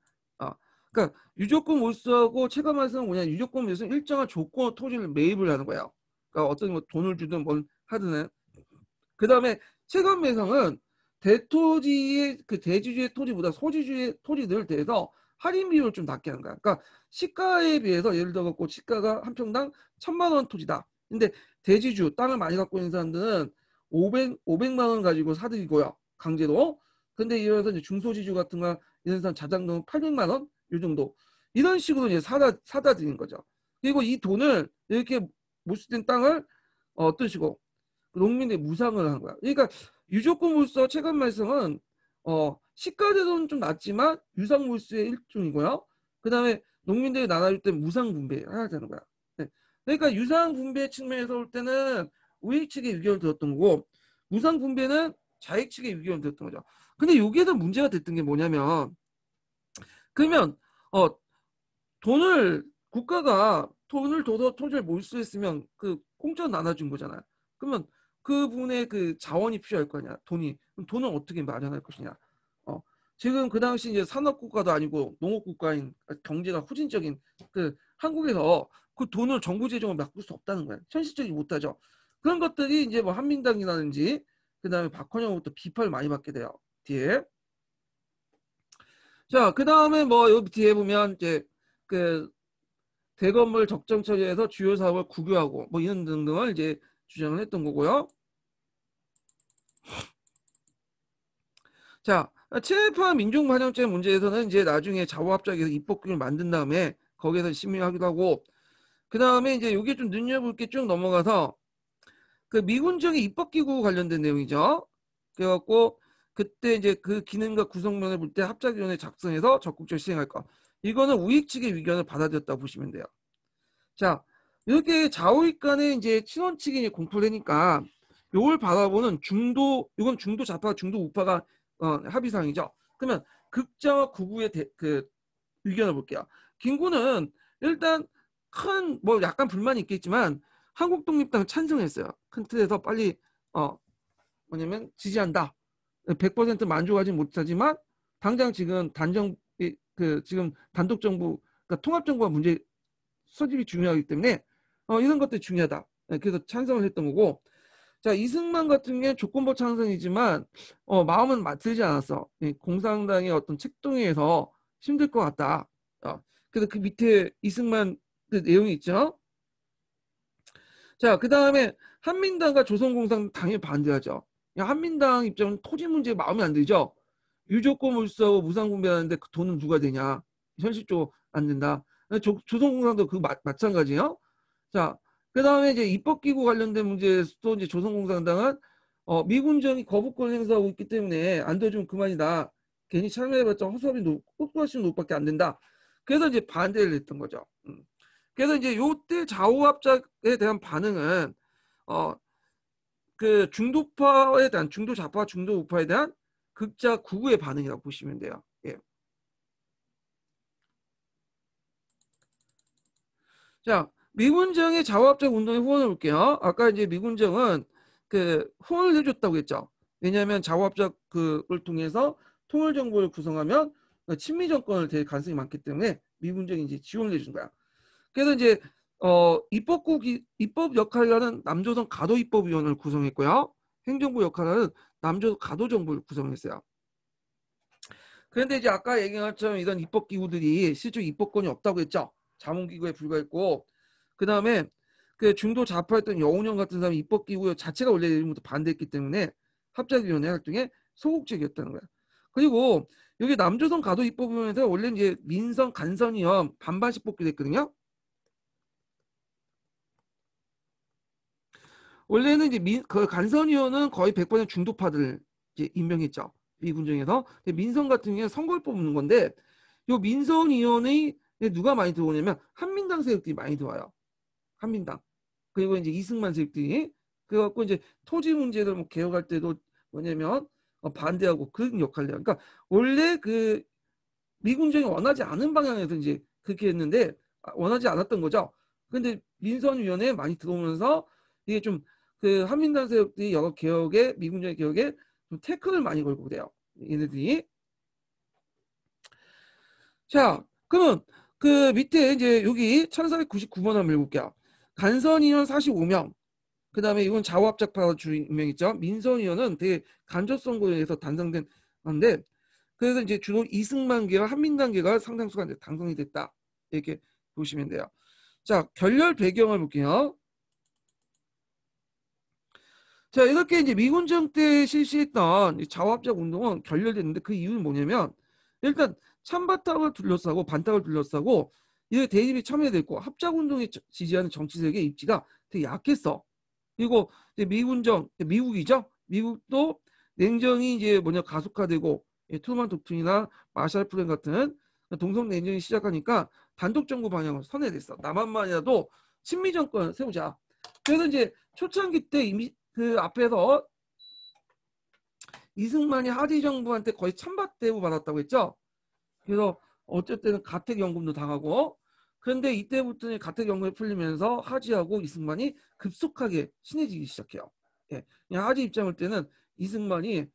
그러니까 유조건 몰수하고 체감 매상은 뭐냐? 유조건 몰수는 일정한 조건으로 토지를 매입을 하는 거예요. 그러니까 어떤 뭐 돈을 주든 뭘 하든. 그 다음에 체감 매상은 대토지의 그 대지주의 토지보다 소지주의 토지들을 대해서 할인 비율을 좀 낮게 하는 거야. 그러니까 시가에 비해서 예를 들어 갖고 시가가 한 평당 1,000만 원 토지다. 근데 대지주 땅을 많이 갖고 있는 사람들은 500만 원 가지고 사들이고요. 강제로. 근데 이러면서 이제 중소지주 같은 거 이런 사람 자장동 800만 원? 이 정도. 이런 식으로 이제 사다 드리는 거죠. 그리고 이 돈을 이렇게 몰수된 땅을 어떤 식으로 농민의 무상을 한 거야. 그러니까 유조건 몰수와 체감 말성은 시가제도는 좀 낮지만 유상 몰수의 일종이고요. 그다음에 농민들이 나눠줄 때 무상 분배해야 되는 거야. 네. 그러니까 유상 분배 측면에서 볼 때는 우익 측의 의견을 들었던 거고 무상 분배는 자익 측의 의견을 들었던 거죠. 근데 여기에서 문제가 됐던 게 뭐냐면 그러면 국가가 돈을 둬서 토지를 몰수했으면 그 공짜로 나눠준 거잖아요. 그러면 그분의 그 자원이 필요할 거 아니야. 돈이. 그럼 돈을 어떻게 마련할 것이냐. 지금 그 당시 이제 산업국가도 아니고 농업국가인 경제가 후진적인 그 한국에서 그 돈을 정부 재정을 바꿀 수 없다는 거야. 현실적이지 못하죠. 그런 것들이 이제 뭐 한민당이라든지 그다음에 박헌영부터 비판을 많이 받게 돼요. 뒤에. 자, 그다음에 뭐 여기 뒤에 보면 이제 그 대건물 적정 처리해서 주요 사업을 국유하고 뭐 이런 등등을 이제 주장을 했던 거고요. 자, 친일파 민중반영죄 문제에서는 이제 나중에 좌우합작에서 입법규를 만든 다음에 거기에서 심의하기도 하고 그 다음에 이제 여기 좀 눈여볼 게 쭉 넘어가서 그 미군정의 입법기구 관련된 내용이죠. 그래갖고 그때 이제 그 기능과 구성면을 볼 때 합작위원회 작성해서 적극적으로 시행할 것. 이거는 우익 측의 의견을 받아들였다고 보시면 돼요. 자, 이렇게 좌우익 간에 이제 친원 측이 공포를 하니까 요걸 바라보는 중도, 이건 중도 좌파, 중도 우파가 합의사항이죠. 그러면 극자와 극우의 그 의견을 볼게요. 김구는 일단 큰 뭐 약간 불만이 있겠지만 한국독립당 찬성했어요. 큰 틀에서 빨리 뭐냐면 지지한다. 100% 만족하지 못하지만 당장 지금 지금 단독 정부, 그러니까 통합 정부가 문제 소집이 중요하기 때문에 이런 것들이 중요하다. 그래서 찬성을 했던 거고. 자, 이승만 같은 경우는 조건부 찬성이지만 마음은 맞들지 않았어. 공산당의 어떤 책동에서 힘들 것 같다. 그래서 그 밑에 이승만 그 내용이 있죠. 자, 그 다음에 한민당과 조선공산 당연히 반대하죠. 한민당 입장은 토지 문제 마음에 안 들죠. 유조건 몰수하고 무상분배하는데 그 돈은 누가 되냐. 현실적으로 안 된다. 조선공산도 그 마찬가지예요. 자, 그 다음에 이제 입법기구 관련된 문제에서도 이제 조선공산당은 미군정이 거부권 행사하고 있기 때문에 안 돼주면 그만이다. 괜히 참여해봤자 허수아비 헛수아비 노밖에 안 된다. 그래서 이제 반대를 했던 거죠. 그래서 이제 요때 좌우합작에 대한 반응은 그 중도파에 대한 중도 좌파, 중도 우파에 대한 극자 구구의 반응이라고 보시면 돼요. 예. 자, 미군정의 좌우합작 운동에 후원을 볼게요. 아까 이제 미군정은 그 후원을 해줬다고 했죠. 왜냐하면 좌우합작 그걸 통해서 통일 정부를 구성하면 친미 정권을 될 가능성이 많기 때문에 미군정이 이제 지원을 해준 거야. 그래서 이제 입법 역할을 하는 남조선 가도입법위원회를 구성했고요. 행정부 역할을 하는 남조선 가도정부를 구성했어요. 그런데 이제 아까 얘기한 것처럼 이런 입법기구들이 실제 입법권이 없다고 했죠. 자문기구에 불과했고, 그 다음에 그 중도 좌파였던 여운형 같은 사람이 입법기구 자체가 원래 이름부터 반대했기 때문에 합작위원회 활동에 소극적이었다는 거야. 그리고 여기 남조선 가도입법위원회에서 원래 이제 민선 간선위원 반반씩 뽑게 됐거든요. 원래는 이제 그 간선위원은 거의 100% 중도파들 이제 임명했죠. 미군정에서. 민선 같은 경우는 선거를 뽑는 건데 요 민선위원회 누가 많이 들어오냐면 한민당 세력들이 많이 들어와요. 한민당. 그리고 이제 이승만 세력들이 그래갖고 이제 토지 문제를 뭐 개혁할 때도 뭐냐면 반대하고 그런 역할을 해요. 그러니까 원래 그 미군정이 원하지 않은 방향에서 이제 그렇게 했는데 원하지 않았던 거죠. 근데 민선위원회에 많이 들어오면서 이게 좀 그 한민당 세력들이 여러 개혁에 미군정 개혁에 좀 태클을 많이 걸고 그래요. 얘네들이. 자, 그러면 그 밑에 이제 여기 1499번 한번 읽어볼게요. 간선의원 45명. 그 다음에 이건 좌우합작파 주임명이죠. 민선의원은 되게 간접선거에 의해서 당선된 건데 그래서 이제 주로 이승만계와 한민당계가 상당수가 이제 당선이 됐다. 이렇게 보시면 돼요. 자, 결렬 배경을 볼게요. 자, 이렇게 이제 미군정 때 실시했던 좌우합작 운동은 결렬됐는데 그 이유는 뭐냐면 일단 찬바탕을 둘러싸고 반탁을 둘러싸고 이게 대립이 첨예됐고 합작 운동에 지지하는 정치 세력의 입지가 되게 약했어. 그리고 이제 미국이죠. 미국도 냉정이 이제 뭐냐 가속화되고 트루만 독트린이나 마샬 플랜 같은 동성 냉정이 시작하니까 단독 정부 방향을 선회됐어. 남한만이라도 친미 정권 세우자. 그래서 이제 초창기 때 이미 그 앞에서 이승만이 하디 정부한테 거의 찬밥 대우 받았다고 했죠. 그래서 어쨌든 가택연금도 당하고 그런데 이때부터 가택연금이 풀리면서 하지하고 이승만이 급속하게 친해지기 시작해요. 예. 그냥 하지 입장일 때는 이승만이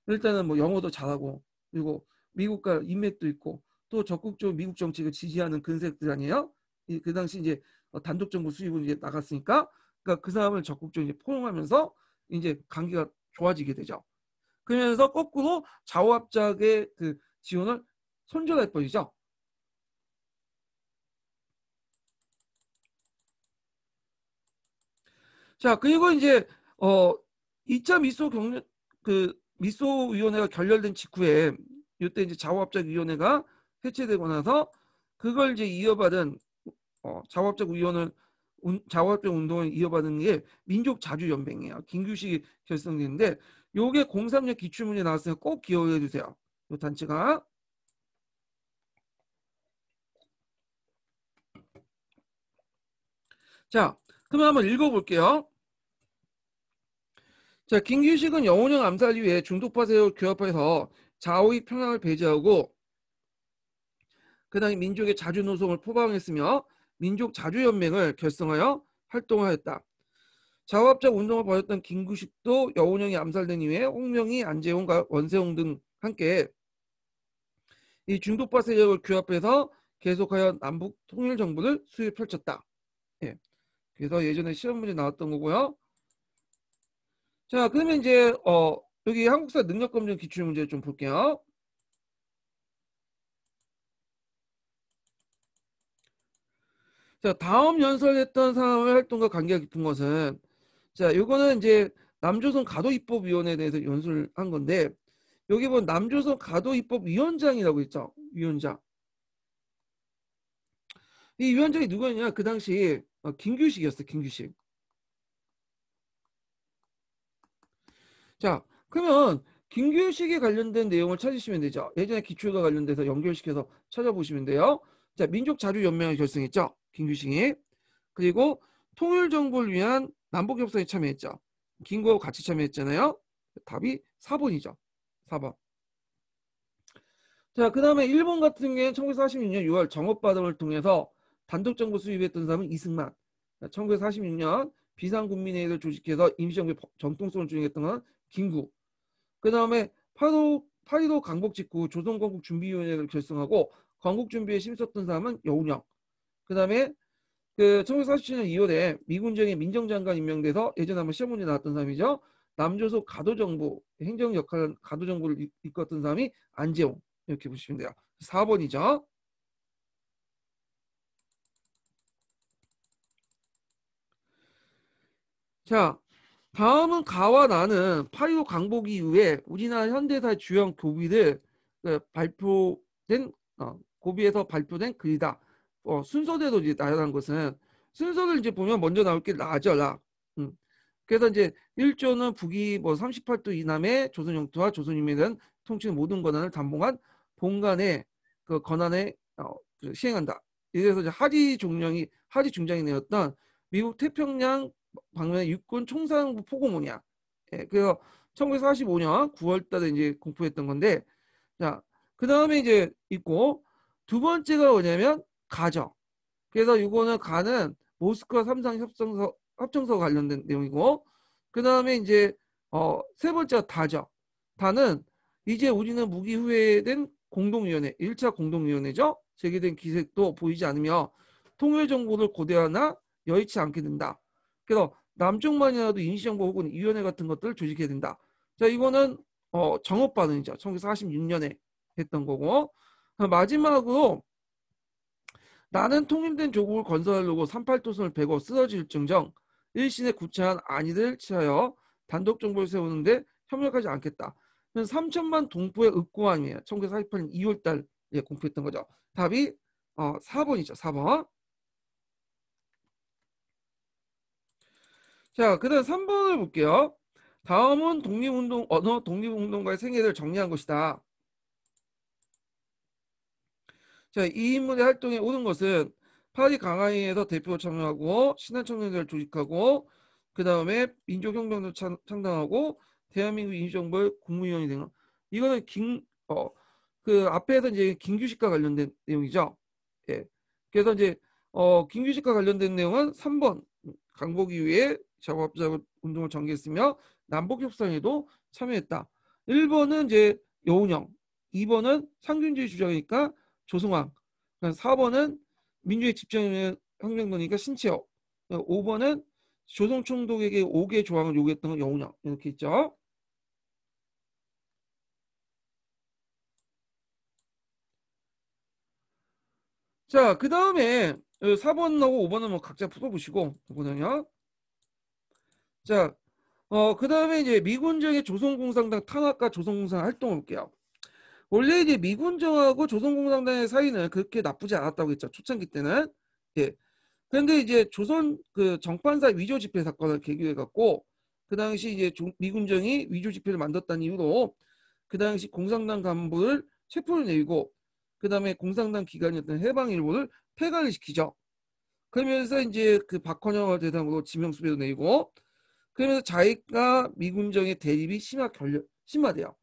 일단은 뭐 영어도 잘하고 그리고 미국과 인맥도 있고 또 적극적으로 미국 정책을 지지하는 근색들 아니에요. 그 당시 이제 단독 정부 수립을 이제 나갔으니까 그러니까 그 사람을 적극적으로 이제 포용하면서 이제 관계가 좋아지게 되죠. 그러면서 거꾸로 좌우합작의 그 지원을 손절할 뻔이죠. 자, 그리고 이제 2차 미소 경력 그 미소 위원회가 결렬된 직후에 이때 이제 좌우합작 위원회가 해체되고 나서 그걸 이제 이어받은 좌우합작 위원을 좌우합작 운동을 이어받은 게 민족 자주 연맹이에요. 김규식이 결성됐는데 요게 03년 기출문제 나왔으니까 꼭 기억해 주세요. 요 단체가. 자, 그러면 한번 읽어볼게요. 자, 김규식은 영혼형 암살 이후에 중도파세력 규합해서 좌우익 편향을 배제하고 그 다음에 민족의 자주노송을 포방했으며 민족 자주연맹을 결성하여 활동하였다. 자화합작 운동을 벌였던 김규식도 여운형이 암살된 이후에 홍명희, 안재홍과 원세홍 등 함께 이 중도파 세력을 규합해서 계속하여 남북 통일 정부를 수립 펼쳤다. 예. 그래서 예전에 시험 문제 나왔던 거고요. 자, 그러면 이제 여기 한국사 능력검증 기출문제 좀 볼게요. 자, 다음 연설했던 사람의 활동과 관계가 깊은 것은, 자, 요거는 이제 남조선 가도입법위원회에 대해서 연설한 건데, 여기 보면 남조선 가도입법위원장이라고 있죠. 위원장. 이 위원장이 누구였냐? 그 당시 김규식이었어요. 김규식. 자, 그러면 김규식에 관련된 내용을 찾으시면 되죠. 예전에 기출과 관련돼서 연결시켜서 찾아보시면 돼요. 자, 민족자주연맹을 결성했죠. 김규식이. 그리고 통일정부를 위한 남북협상에 참여했죠. 김구하고 같이 참여했잖아요. 답이 4번이죠. 4번. 자, 그 다음에 일본 같은 경우에는 1946년 6월 정업바람을 통해서 단독정부 수립했던 사람은 이승만. 1946년 비상국민회의를 조직해서 임시정부의 정통성을 주장했던 건 김구. 그 다음에 8.15 강복 직후 조선건국준비위원회를 결성하고 건국준비에 힘썼던 사람은 여운형. 그 다음에 그 1947년 2월에 미군정의 민정장관 임명돼서 예전에 한번 시험 문제 나왔던 사람이죠. 남조선 가도정부 행정 역할 가도정부를 이끌었던 사람이 안재홍. 이렇게 보시면 돼요. 4번이죠. 자, 다음은 가와 나는 8.15 강복 이후에 우리나라 현대사의 주요 고비를 발표된 고비에서 발표된 글이다. 순서대로 이제 나열한 것은 순서를 이제 보면 먼저 나올 게 라죠, 라. 그래서 이제 1조는 북위 뭐 38도 이남의 조선 영토와 조선인민에 대한 통치의 모든 권한을 담봉한 본관의 그 권한에 시행한다. 이래서 이제 하지 중장이 내었던 미국 태평양 방면의 육군 총사령부 포고문이야. 예, 그래서 1945년 9월달에 이제 공포했던 건데, 자, 그 다음에 이제 있고 두 번째가 뭐냐면 가죠. 그래서 이거는 가는 모스크바 삼상 협정서 관련된 내용이고, 그 다음에 이제 세 번째가 다죠. 다는 이제 우리는 무기 후회된 공동위원회, 1차 공동위원회죠. 제기된 기색도 보이지 않으며 통일 정보를 고대하나 여의치 않게 된다. 그래서 남쪽만이라도 임시정부 혹은 위원회 같은 것들을 조직해야 된다. 자, 이거는 정업 반응이죠. 1946년에 했던 거고, 마지막으로 나는 통일된 조국을 건설하려고 38도선을 베고 쓰러질 증정 일신의 구차한 안위를 취하여 단독 정부를 세우는데 협력하지 않겠다. 3천만 동포의 읍고함이에요. 1948년 2월달 공표했던 거죠. 답이 4번이죠. 4번. 자, 그다음 3번을 볼게요. 다음은 언어 독립운동가의 생애를 정리한 것이다. 자, 이 인물의 활동에 오른 것은 파리 강화에서 대표로 참여하고 신한청년회를 조직하고 그 다음에 민족혁명도 창당하고 대한민국 임시정부의 국무위원이 되는 이거는 그 앞에서 이제 김규식과 관련된 내용이죠. 예. 그래서 이제 김규식과 관련된 내용은 3번 강복 이후에 작업자 운동을 전개했으며 남북협상에도 참여했다. 1번은 이제 여운형, 2번은 상균주의 주장이니까 조승왕, 4번은 민주의 집정혁명론이니까 신채호, 5번은 조선 총독에게 5개 조항을 요구했던 건 여운형 이렇게 있죠. 자, 그 다음에 4번하고 5번은 뭐 각자 풀어보시고 이거는요. 자, 그 다음에 이제 미군정의 조선공산당 탄압과 조선공산 활동을 볼게요. 원래 이제 미군정하고 조선공산당의 사이는 그렇게 나쁘지 않았다고 했죠. 초창기 때는. 예. 그런데 이제 조선 그 정판사 위조 집회 사건을 계기해 갖고 그 당시 이제 미군정이 위조 지표를 만들었다는 이유로 그 당시 공산당 간부를 체포를 내리고 그 다음에 공산당 기관이었던 해방일보를 폐간을 시키죠. 그러면서 이제 그 박헌영을 대상으로 지명수배도 내리고 그러면서 자익과 미군정의 대립이 심화돼요.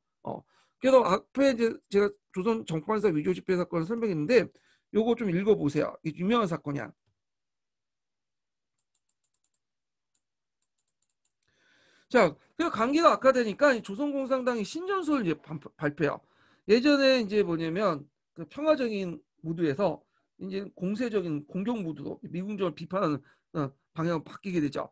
그래서 앞에 이제 제가 조선 정판사 위조 집회 사건을 설명했는데 요거 좀 읽어보세요. 이게 유명한 사건이야. 자, 그래서 관계가 악화되니까 조선공산당이 신전술을 이제 발표해요. 예전에 이제 뭐냐면 그 평화적인 무드에서 이제 공세적인 공격 무드로 미군정을 비판하는 방향으로 바뀌게 되죠.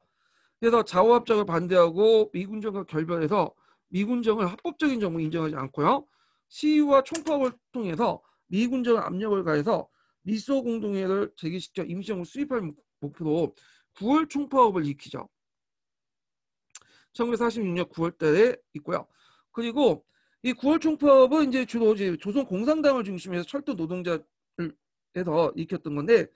그래서 자오합작을 반대하고 미군정과 결별해서 미군정을 합법적인 정부 인정하지 않고요. 시위와 총파업을 통해서 미군정 압력을 가해서 미소 공동회를 제기시켜 임시정부 수립할 목표로 9월 총파업을 일으키죠. 1946년 9월 달에 있고요. 그리고 이 9월 총파업은 이제 주로 이제 조선 공산당을 중심해서 철도 노동자를 해서 일으켰던 건데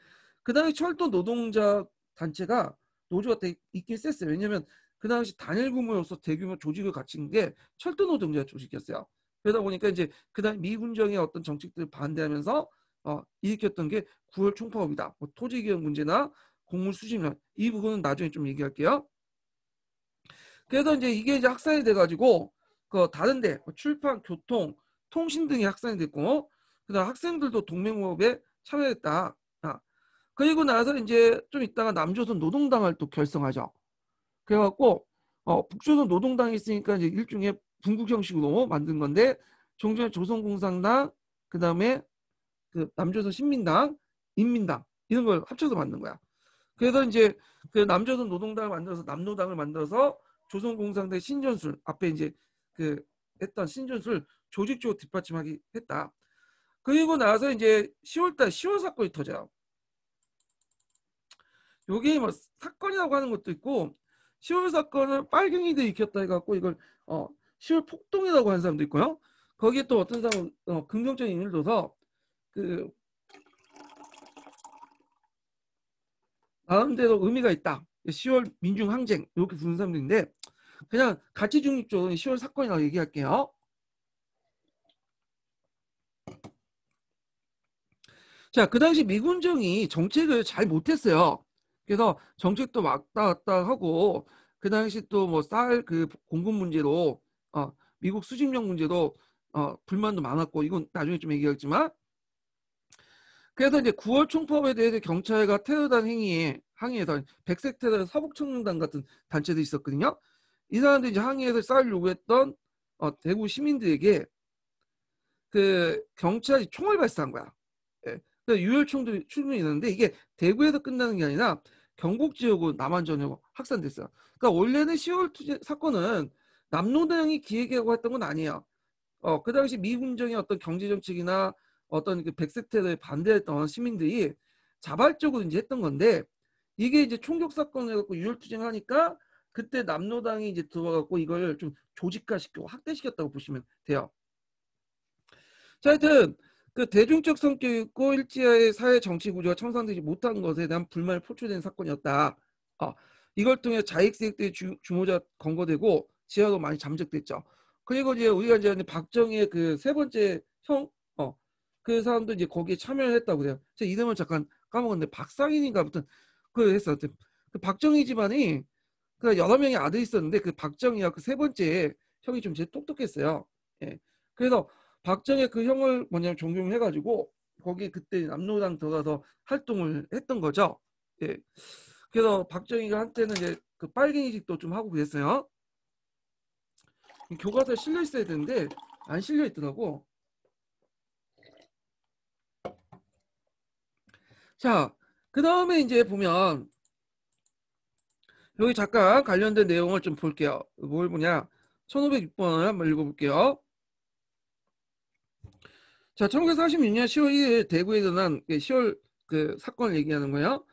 그 당시 철도 노동자 단체가 노조가 되게 있긴 셌어요. 왜냐하면 그 당시 단일 규모로서 대규모 조직을 갖춘 게 철도 노동자 조직이었어요. 그러다 보니까 이제 그 당시 미군정의 어떤 정책들을 반대하면서 일으켰던 게 9월 총파업이다. 뭐 토지개혁 문제나 공물 수집론 이 부분은 나중에 좀 얘기할게요. 그래서 이제 이게 이제 확산이 돼가지고 그 다른데 뭐 출판, 교통, 통신 등이 확산이 됐고 그다음 학생들도 동맹호흡에 참여했다. 그리고 나서 이제 좀 있다가 남조선 노동당을 또 결성하죠. 그래갖고 북조선 노동당이 있으니까 이제 일종의 분국 형식으로 만든 건데 종전에 조선공산당 그다음에 그 남조선 신민당, 인민당 이런 걸 합쳐서 만든 거야. 그래서 이제 그 남조선 노동당을 만들어서 남노당을 만들어서 조선공산당 신전술 앞에 이제 그 했던 신전술 조직적으로 뒷받침하기 했다. 그리고 나서 이제 10월달 10월 사건이 터져요. 여기 뭐 사건이라고 하는 것도 있고 10월 사건을 빨갱이들이 일으켰다 해갖고 이걸 10월 폭동이라고 하는 사람도 있고요. 거기에 또 어떤 사람은 긍정적인 의미를 둬서 그 나름대로 의미가 있다. 10월 민중항쟁 이렇게 부르는 사람들인데 그냥 가치 중립적으로 10월 사건이라고 얘기할게요. 자, 그 당시 미군정이 정책을 잘 못했어요. 그래서 정책도 왔다 갔다 하고 그 당시 또 뭐 쌀 그 공급 문제로 미국 수집력 문제로 불만도 많았고 이건 나중에 좀 얘기하겠지만 그래서 이제 9월 총파업에 대해서 경찰과 테러단 행위에 항의해서 백색 테러 사복청룡단 같은 단체도 있었거든요. 이 사람들이 이제 항의해서 쌀을 요구했던 대구 시민들에게 그 경찰이 총을 발사한 거야. 예. 그래서 유혈총도 충분히 있는데 이게 대구에서 끝나는 게 아니라 경북 지역으로 남한 전역으로 확산됐어요. 그러니까 원래는 10월 투쟁 사건은 남로당이 기획하고 했던 건 아니에요. 그 당시 미군정의 어떤 경제 정책이나 어떤 그 백색 테러에 반대했던 시민들이 자발적으로 이제 했던 건데 이게 이제 총격 사건을 갖고 유혈 투쟁하니까 그때 남로당이 이제 들어가고 이걸 좀 조직화시키고 확대시켰다고 보시면 돼요. 자, 하여튼 그 대중적 성격이 있고 일제의 사회 정치 구조가 청산되지 못한 것에 대한 불만이 포출된 사건이었다. 어, 이걸 통해 자익세력들의 주모자 검거되고 지하로 많이 잠적됐죠. 그리고 이제 우리가 이제 박정희의 그 세 번째 형, 그 사람도 이제 거기에 참여를 했다고 그래요. 제 이름을 잠깐 까먹었는데 박상인인가 아무튼 그 했어. 그 박정희 집안이 그 여러 명의 아들이 있었는데 그 박정희와 그 세 번째 형이 좀 제일 똑똑했어요. 예. 그래서 박정희 그 형을 뭐냐면 존경해가지고 거기 그때 남로당 들어가서 활동을 했던 거죠. 예. 그래서 박정희가 한때는 이제 그 빨갱이직도 좀 하고 그랬어요. 교과서에 실려 있어야 되는데 안 실려 있더라고. 자, 그 다음에 이제 보면 여기 잠깐 관련된 내용을 좀 볼게요. 뭘 보냐? 1506번을 한번 읽어볼게요. 자, 1946년 10월 1일 대구에 일어난 10월 그 사건을 얘기하는 거예요.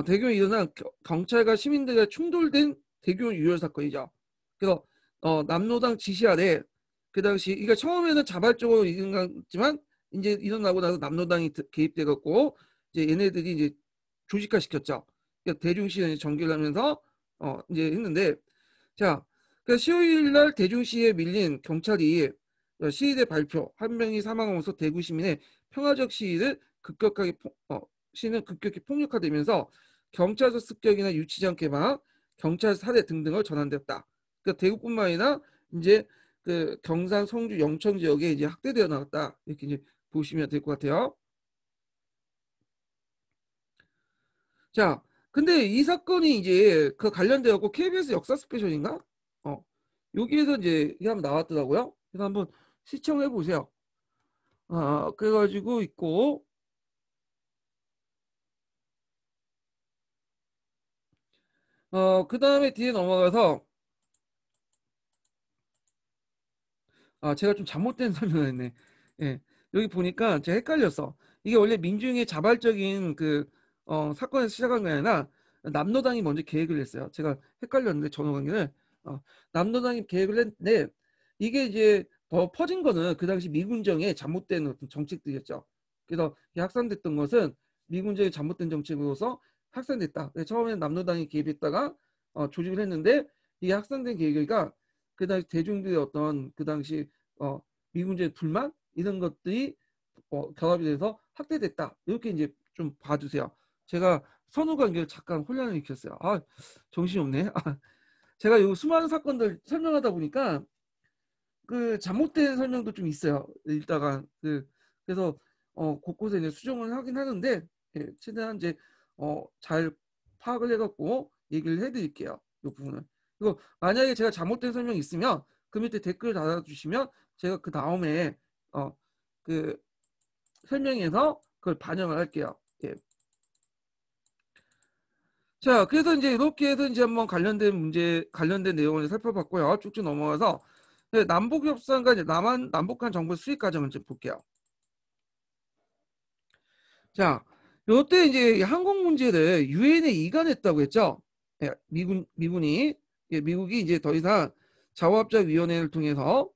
대구에 일어난 경찰과 시민들과 충돌된 대규모 유혈 사건이죠. 그래서 남로당 지시 아래 그 당시 이게 처음에는 자발적으로 일어났지만 이제 일어나고 나서 남로당이 개입돼 갖고 이제 얘네들이 이제 조직화 시켰죠. 그러니까 대중시위에 전개를 하면서 이제 했는데 자, 그 15일 날 대중시위에 밀린 경찰이 시위대 발표 한 명이 사망하면서 대구 시민의 평화적 시위는 급격히 폭력화되면서 경찰서 습격이나 유치장 개방, 경찰 사례 등등을 전환됐다. 그러니까 대구뿐만 아니라 이제 그 경산, 성주, 영천 지역에 이제 확대되어 나갔다. 이렇게 이제 보시면 될 것 같아요. 자, 근데 이 사건이 이제 그 관련되었고 KBS 역사 스페셜인가? 어, 여기에서 이제 이게 한번 나왔더라고요. 그래서 한번 시청해 보세요. 그래가지고 있고, 그 다음에 뒤에 넘어가서, 제가 좀 잘못된 설명을 했네. 예, 여기 보니까 제가 헷갈렸어. 이게 원래 민중의 자발적인 사건에서 시작한 게 아니라 남로당이 먼저 계획을 했어요. 제가 헷갈렸는데 전후관계를 남로당이 계획을 했는데 이게 이제 더 퍼진 거는 그 당시 미군정의 잘못된 어떤 정책들이었죠. 그래서 확산됐던 것은 미군정의 잘못된 정책으로서 확산됐다. 처음에는 남로당이 개입했다가 조직을 했는데 이게 확산된 계획이 그 당시 대중들의 어떤 그 당시 미군주의 불만 이런 것들이 결합이 돼서 확대됐다. 이렇게 이제 좀 봐주세요. 제가 선후관계를 잠깐 혼란을 일으켰어요. 정신이 없네. 제가 이 수많은 사건들 설명하다 보니까 그 잘못된 설명도 좀 있어요. 일단가 그래서 곳곳에 이제 수정을 하긴 하는데 최대한 이제 잘 파악을 해갖고 얘기를 해드릴게요. 이 부분은. 그리고 만약에 제가 잘못된 설명이 있으면 그 밑에 댓글 달아주시면 제가 그 다음에 어, 그 설명해서 그걸 반영을 할게요. 예. 자, 그래서 이제 이렇게 해서 이제 한번 관련된 내용을 살펴봤고요. 쭉쭉 넘어가서 남북 협상과 이제 남북한 정부 수립 과정을 좀 볼게요. 자, 요때 이제 항공 문제를 유엔에 이관했다고 했죠. 예, 미군이 미국이 이제 더 이상 자원합작 위원회를 통해서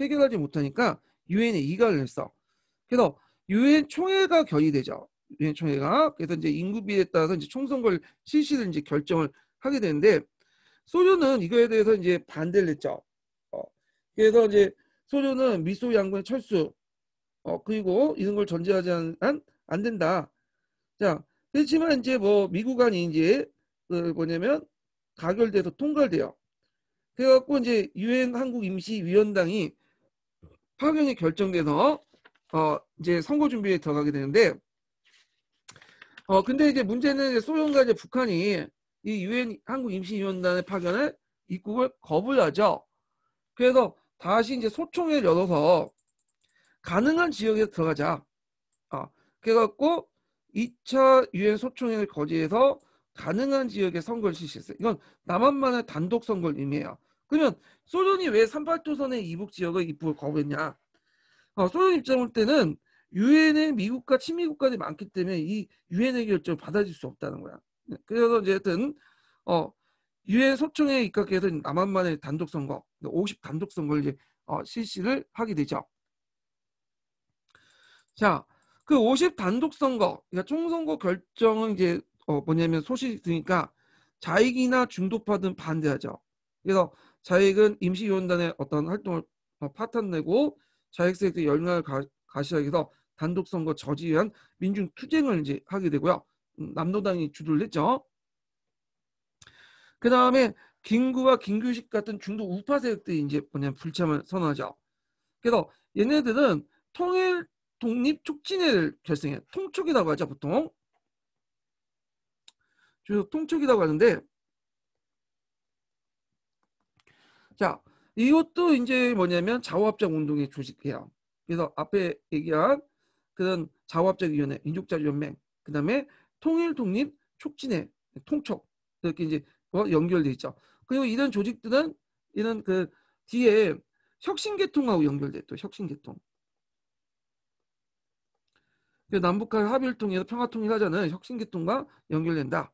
해결하지 못하니까 유엔에 이관을 했어. 그래서 유엔 총회가 결의되죠. 유엔 총회가 그래서 이제 인구비에 따라서 이제 총선거를 실시를 이제 결정을 하게 되는데 소련은 이거에 대해서 이제 반대를 했죠. 어, 그래서 이제 소련은 미소 양군의 철수 그리고 이런 걸 전제하지 않은 안 된다. 자, 그렇지만 이제 뭐 미국안이 이제 그 뭐냐면 가결돼서 통과돼요. 그래갖고 이제 유엔 한국임시위원장이 파병이 결정돼서 이제 선거 준비에 들어가게 되는데 근데 이제 문제는 이제 소련과 이제 북한이 이 유엔 한국임시위원단의 파견을 입국을 거부하죠. 그래서 다시 이제 소총회를 열어서 가능한 지역에 들어가자. 어, 그래갖고 2차 유엔 소총회를 거제해서 가능한 지역에 선거를 실시했어요. 이건 남한만의 단독 선거를 의미해요. 그러면 소련이 왜 38도선의 이북 지역을 입국을 거부했냐? 소련 입장 때는 유엔에 미국과 친미 국가들이 많기 때문에 이 유엔의 결정을 받아들일 수 없다는 거야. 그래서 이제 하여튼 유엔 소총회에 입각해서 남한만의 단독 선거, 50 단독 선거를 이제 실시를 하게 되죠. 자, 그 50 단독 선거, 그러니까 총선거 결정은 이제 뭐냐면 소식이 있으니까 자익이나 중도파든 반대하죠. 그래서 자익은 임시위원단의 어떤 활동을 파탄내고 자익 세력들이 열망을 가시하기 위해서 단독 선거 저지에 위한 민중 투쟁을 이제 하게 되고요. 남로당이 주도를 했죠. 그 다음에 김구와 김규식 같은 중도 우파 세력들이 이제 뭐냐면 불참을 선언하죠. 그래서 얘네들은 통일 독립 촉진회를 결성해 통촉이라고 하죠 보통. 통촉이라고 하는데 자 이것도 이제 뭐냐면 자오합작 운동의 조직이에요. 그래서 앞에 얘기한 그런 자오합작위원회, 민족자유연맹, 그 다음에 통일 독립 촉진회, 통촉 이렇게 이제 연결돼 있죠. 그리고 이런 조직들은 이런 그 뒤에 혁신계통하고 연결돼 또 혁신계통. 남북한 합의를 통해서 평화통일하자는 혁신계통과 연결된다.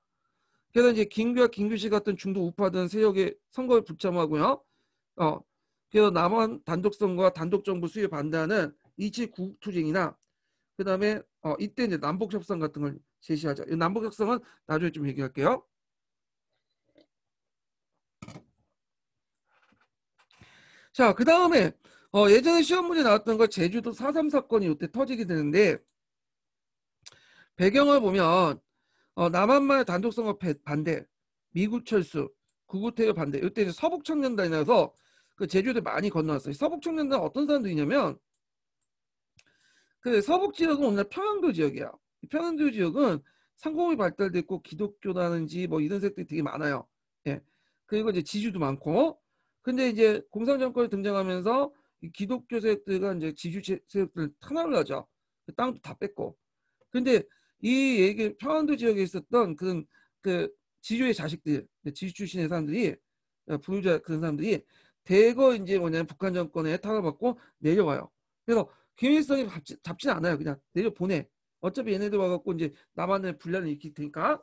그래서 이제 김구와 김규식 같은 중도 우파든 세력의 선거에 불참하고요. 그래서 남한 단독 선거와 단독 정부 수립에 반대하는 2.7 구국투쟁이나 그다음에 이때 이제 남북 협상 같은 걸 제시하죠. 이 남북 협상은 나중에 좀 얘기할게요. 자, 그 다음에 예전에 시험 문제 나왔던 거 제주도 4.3 사건이 이때 터지게 되는데 배경을 보면 남한말 단독 선거 반대, 미국 철수, 구구 퇴교 반대. 이때 이제 서북 청년단이라서 그 제주도에 많이 건너왔어요. 서북 청년단 어떤 사람들이냐면 그 서북 지역은 오늘날 평안도 지역이야. 이 평안도 지역은 상공이 발달돼 있고 기독교라든지 뭐 이런 세력들이 되게 많아요. 예. 그리고 이제 지주도 많고. 근데 이제 공산 정권이 등장하면서 이 기독교 세력들과 이제 지주 세력들을 탄압을 하죠. 그 땅도 다 뺏고. 근데 이 얘기 평안도 지역에 있었던 그런 그 지주의 자식들, 지주 출신의 사람들이 부유자 그런 사람들이 대거 이제 뭐냐면 북한 정권에 탄압받고 내려와요. 그래서 김일성이 잡지는 않아요. 그냥 내려 보내. 어차피 얘네들 와갖고 이제 남한의 분란을 일으킬 테니까.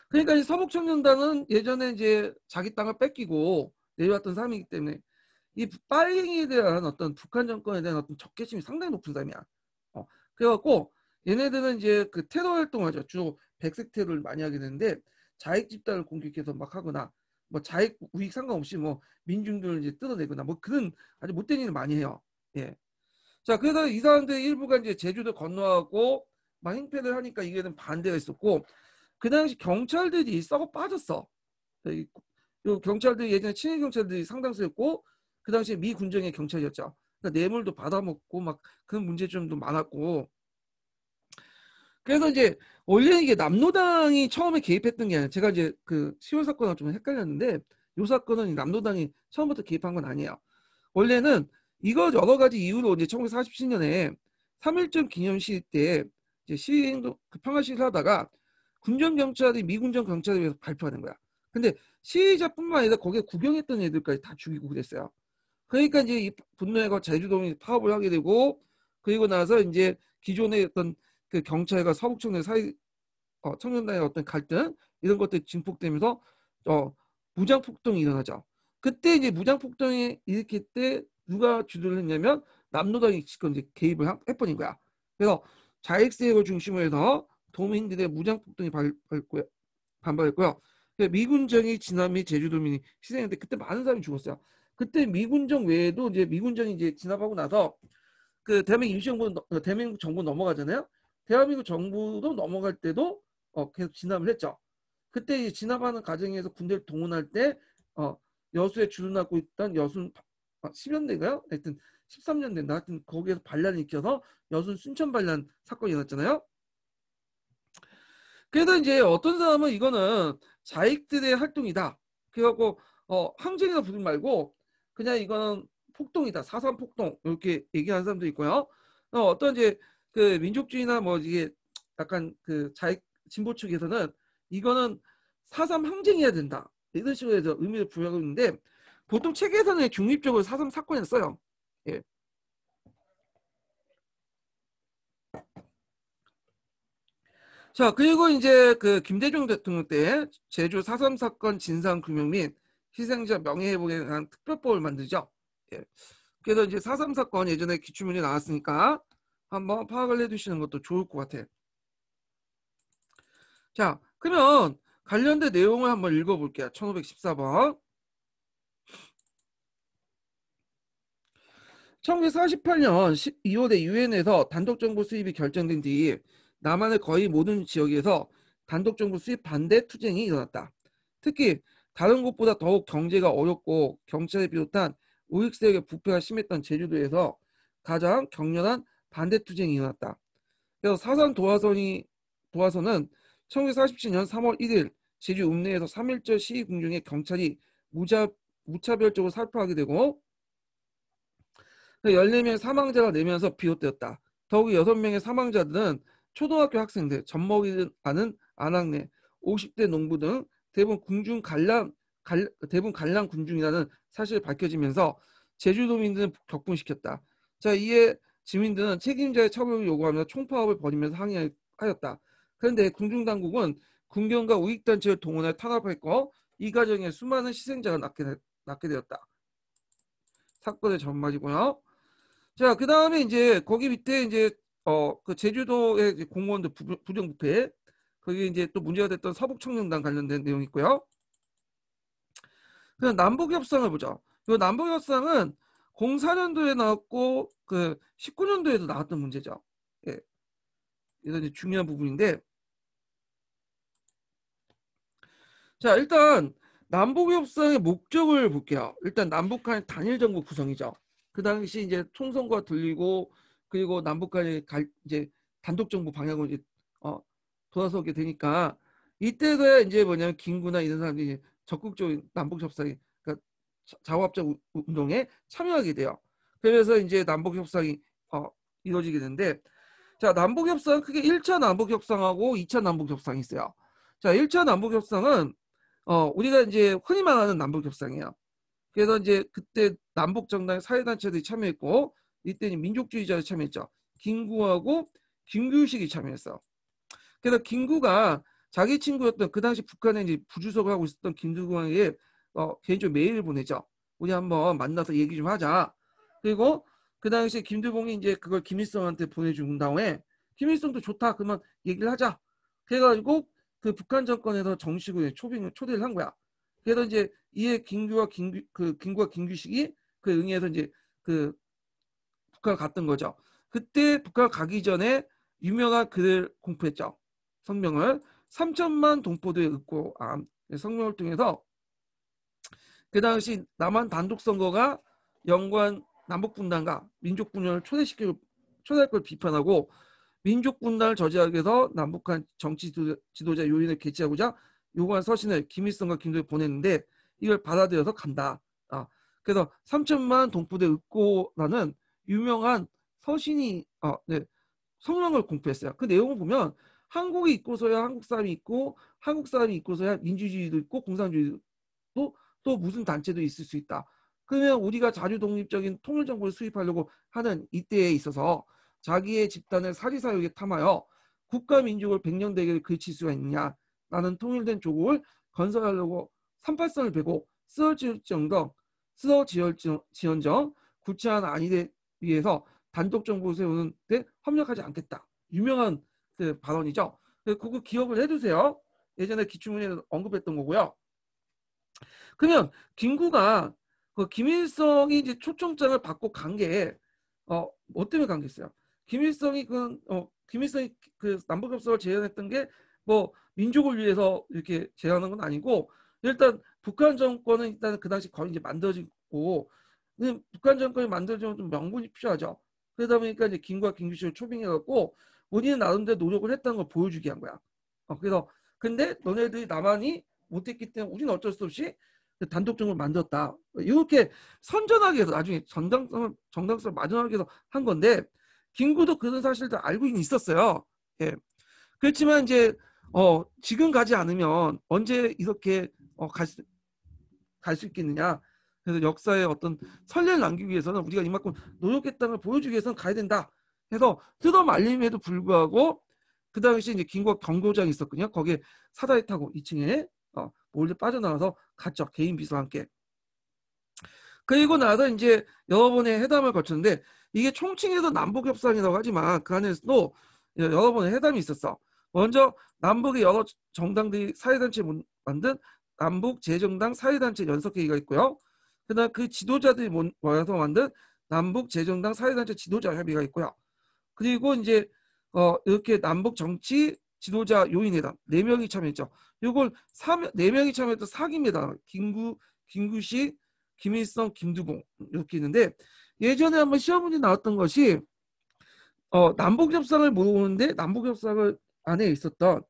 그러니까 이 서북청년단은 예전에 이제 자기 땅을 뺏기고 내려왔던 사람이기 때문에 이 빨갱이에 대한 어떤 북한 정권에 대한 어떤 적개심이 상당히 높은 사람이야. 그래갖고 얘네들은 이제 그 테러 활동하죠. 주로 백색 테러를 많이 하게 되는데 자익 집단을 공격해서 막 하거나 뭐 자익 우익 상관없이 뭐 민중들을 이제 뜯어내거나 뭐 그런 아주 못된 일을 많이 해요. 예. 자, 그래서 이 사람들 일부가 이제 제주도 건너가고 막 행패를 하니까 이게는 반대가 있었고 그 당시 경찰들이 썩어 빠졌어. 이 경찰들이 예전에 친일 경찰들이 상당수였고 그 당시에 미 군정의 경찰이었죠. 그러니까 뇌물도 받아먹고 막 그런 문제점도 많았고 그래서 이제 원래 이게 남로당이 처음에 개입했던 게 아니라 제가 이제 그 10월 사건하고 좀 헷갈렸는데 이 사건은 남로당이 처음부터 개입한 건 아니에요. 원래는 이거 여러 가지 이유로 이제 1947년에 3.1절 기념식 때 이제 시행도 그 평화 시위를 하다가 군정 경찰이 미군정 경찰에 의해서 발표하는 거야. 근데 시위자뿐만 아니라 거기에 구경했던 애들까지 다 죽이고 그랬어요. 그러니까 이제 이 분노해가 제주도민이 파업을 하게 되고 그리고 나서 이제 기존의 어떤 그 경찰과 서북청년 사이 청년단의 어떤 갈등 이런 것들이 증폭되면서 무장 폭동이 일어나죠. 그때 이제 무장 폭동이 일으킬 때 누가 주도를 했냐면 남로당이 지금 이제 개입을 해버린 거야. 그래서 자익세력을 중심으로 해서 도민들의 무장 폭동이 반발했고요. 미군정이 진압 및 제주도민이 희생했는데 그때 많은 사람이 죽었어요. 그때 미군정 외에도 이제 미군정이 이제 진압하고 나서 그 대한민국 임시정부 대한민국 정부 넘어가잖아요. 대한민국 정부도 넘어갈 때도 계속 진압을 했죠. 그때 이제 진압하는 과정에서 군대를 동원할 때 여수에 주둔하고 있던 여순 10년대인가요? 하여튼 13년대인가 하여튼 거기에서 반란이 일으켜서 여순 순천 반란 사건이 일어났잖아요. 그래서 이제 어떤 사람은 이거는 자익들의 활동이다. 그래갖고 항쟁이라 부르지 말고 그냥 이거는 폭동이다. 4.3 폭동 이렇게 얘기하는 사람도 있고요. 어떤 이제 그 민족주의나 뭐 이게 약간 그 자익 진보 측에서는 이거는 4.3 항쟁해야 된다. 이런 식으로 해서 의미를 부여하고 있는데 보통 책에서는 중립적으로 4.3 사건을 써요. 예. 자, 그리고 이제 그 김대중 대통령 때 제주 4.3 사건 진상 규명 및 희생자 명예회복에 대한 특별법을 만들죠. 예. 그래서 이제 4.3 사건 예전에 기출문제 나왔으니까 한번 파악을 해두시는 것도 좋을 것 같아. 자, 그러면 관련된 내용을 한번 읽어볼게요. 1514번. 1948년 12월에 유엔에서 단독정부 수입이 결정된 뒤 남한의 거의 모든 지역에서 단독정부 수입 반대 투쟁이 일어났다. 특히 다른 곳보다 더욱 경제가 어렵고 경찰을 비롯한 우익 세력의 부패가 심했던 제주도에서 가장 격렬한 반대 투쟁이 일어났다. 그래서 사산 도화선은 1947년 3월 1일 제주 읍내에서 3.1절 시위 공중에 경찰이 무차별적으로 살포하게 되고 14명 사망자가 내면서 비롯되었다. 더욱이 6명의 사망자들은 초등학교 학생들, 젖먹이는 안학내, 50대 농부 등 대부분 관람 군중이라는 사실이 밝혀지면서 제주도민들은 격분시켰다. 자, 이에 지민들은 책임자의 처벌을 요구하며 총파업을 벌이면서 항의하였다. 그런데 군중 당국은 군경과 우익단체를 동원해 탄압했고 이 과정에 수많은 희생자가 낳게 되었다. 사건의 전말이고요. 자, 그 다음에 이제 거기 밑에 이제 그 제주도의 이제 공무원들 부정부패 거기 이제 또 문제가 됐던 서북청년단 관련된 내용이 있고요. 그냥 남북 협상을 보죠. 이 남북협상은 04년도에 나왔고 그 19년도에도 나왔던 문제죠. 예. 그래서 이제 중요한 부분인데, 자 일단 남북협상의 목적을 볼게요. 일단 남북 간 단일 정부 구성이죠. 그 당시 이제 총선과 들리고 그리고 남북 간의 이제 단독 정부 방향으로 이제 돌아서게 되니까 이때서야 이제 뭐냐면 김구나 이런 사람들이 적극적인 남북 협상에, 그러니까 자화합작 운동에 참여하게 돼요. 그래서 이제 남북 협상이 이루어지게 되는데, 자 남북 협상 크게 1차 남북 협상하고 2차 남북 협상이 있어요. 자 1차 남북 협상은 우리가 이제 흔히 말하는 남북 협상이에요. 그래서 이제 그때 남북 정당 사회단체들이 참여했고, 이때는 민족주의자들이 참여했죠. 김구하고 김규식이 참여했어. 그래서 김구가 자기 친구였던 그 당시 북한에 이제 부주석을 하고 있었던 김두광에게 개인적으로 메일을 보내죠. 우리 한번 만나서 얘기 좀 하자. 그리고 그 당시 김두봉이 이제 그걸 김일성한테 보내준 다음에 김일성도 좋다 그러면 얘기를 하자. 그래가지고 그 북한 정권에서 정식으로 초대를 한 거야. 그래서 이제 이에 김구와 김규식이 그 응해서 이제 그 북한 갔던 거죠. 그때 북한 가기 전에 유명한 글을 공표했죠. 성명을 3천만 동포들의 윽고암 성명을 통해서 그 당시 남한 단독 선거가 연관 남북 분단과 민족 분열을 초래할 걸 비판하고, 민족 분단을 저지하기 위해서 남북한 정치 지도자 요인을 개최하고자 요구한 서신을 김일성과 김정일이 보냈는데 이걸 받아들여서 간다. 그래서 3천만 동포대 윽고라는 유명한 서신이 네, 성명을 공표했어요. 그 내용을 보면 한국이 있고서야 한국 사람이 있고, 한국 사람이 있고서야 민주주의도 있고 공산주의도 또 무슨 단체도 있을 수 있다. 그러면 우리가 자주 독립적인 통일 정부를 수립하려고 하는 이때에 있어서 자기의 집단을 사리사욕에 탐하여 국가 민족을 백년 대계를 그칠 수가 있느냐. 나는 통일된 조국을 건설하려고 38선을 베고 쓰러지언정 구체한 안위에 위해서 단독 정부를 세우는 데 협력하지 않겠다. 유명한 그 발언이죠. 그거 기억을 해두세요. 예전에 기출문제에서 언급했던 거고요. 그러면 김구가 그 김일성이 이제 초청장을 받고 간 게 뭐 때문에 간 게 있어요. 김일성이 그 남북협상을 제안했던 게 뭐 민족을 위해서 이렇게 제안한 건 아니고, 일단 북한 정권은 일단 그 당시 거의 이제 만들어지고, 북한 정권이 만들어지면 좀 명분이 필요하죠. 그러다 보니까 이제 김과 김규식을 초빙해갖고 우리는 나름대로 노력을 했다는 걸 보여주게 한 거야. 그래서 근데 너네들이 남한이 못했기 때문에 우리는 어쩔 수 없이 단독적으로 만들었다. 이렇게 선전하게 해서 나중에 정당성을 마련하기 위해서 한 건데, 김구도 그런 사실도 알고 있었어요. 예. 그렇지만 이제 지금 가지 않으면 언제 이렇게 갈 수 있겠느냐. 그래서 역사의 어떤 선례를 남기기 위해서는 우리가 이만큼 노력했다는 걸 보여주기 위해서는 가야 된다. 해서 뜯어 말림에도 불구하고 그 당시 이제 김구가 경고장이 있었거든요. 거기에 사다리 타고 2층에 몰래 빠져나와서 갔죠. 개인 비서와 함께. 그리고 나서 이제 여러 번의 회담을 거쳤는데, 이게 총칭해서 남북협상이라고 하지만 그 안에서도 여러 번의 회담이 있었어. 먼저 남북의 여러 정당들이 사회단체 만든 남북재정당 사회단체 연석회의가 있고요. 그다음 그 지도자들이 모여서 만든 남북재정당 사회단체 지도자 협의가 있고요. 그리고 이제 이렇게 남북 정치 지도자 요인회담 4명이 참여했죠. 이걸 4명이 참여했던 4기입니다. 김구식, 김일성, 김두봉 이렇게 있는데, 예전에 한번 시험 문제 나왔던 것이 남북협상을 모으는데 남북협상을 안에 있었던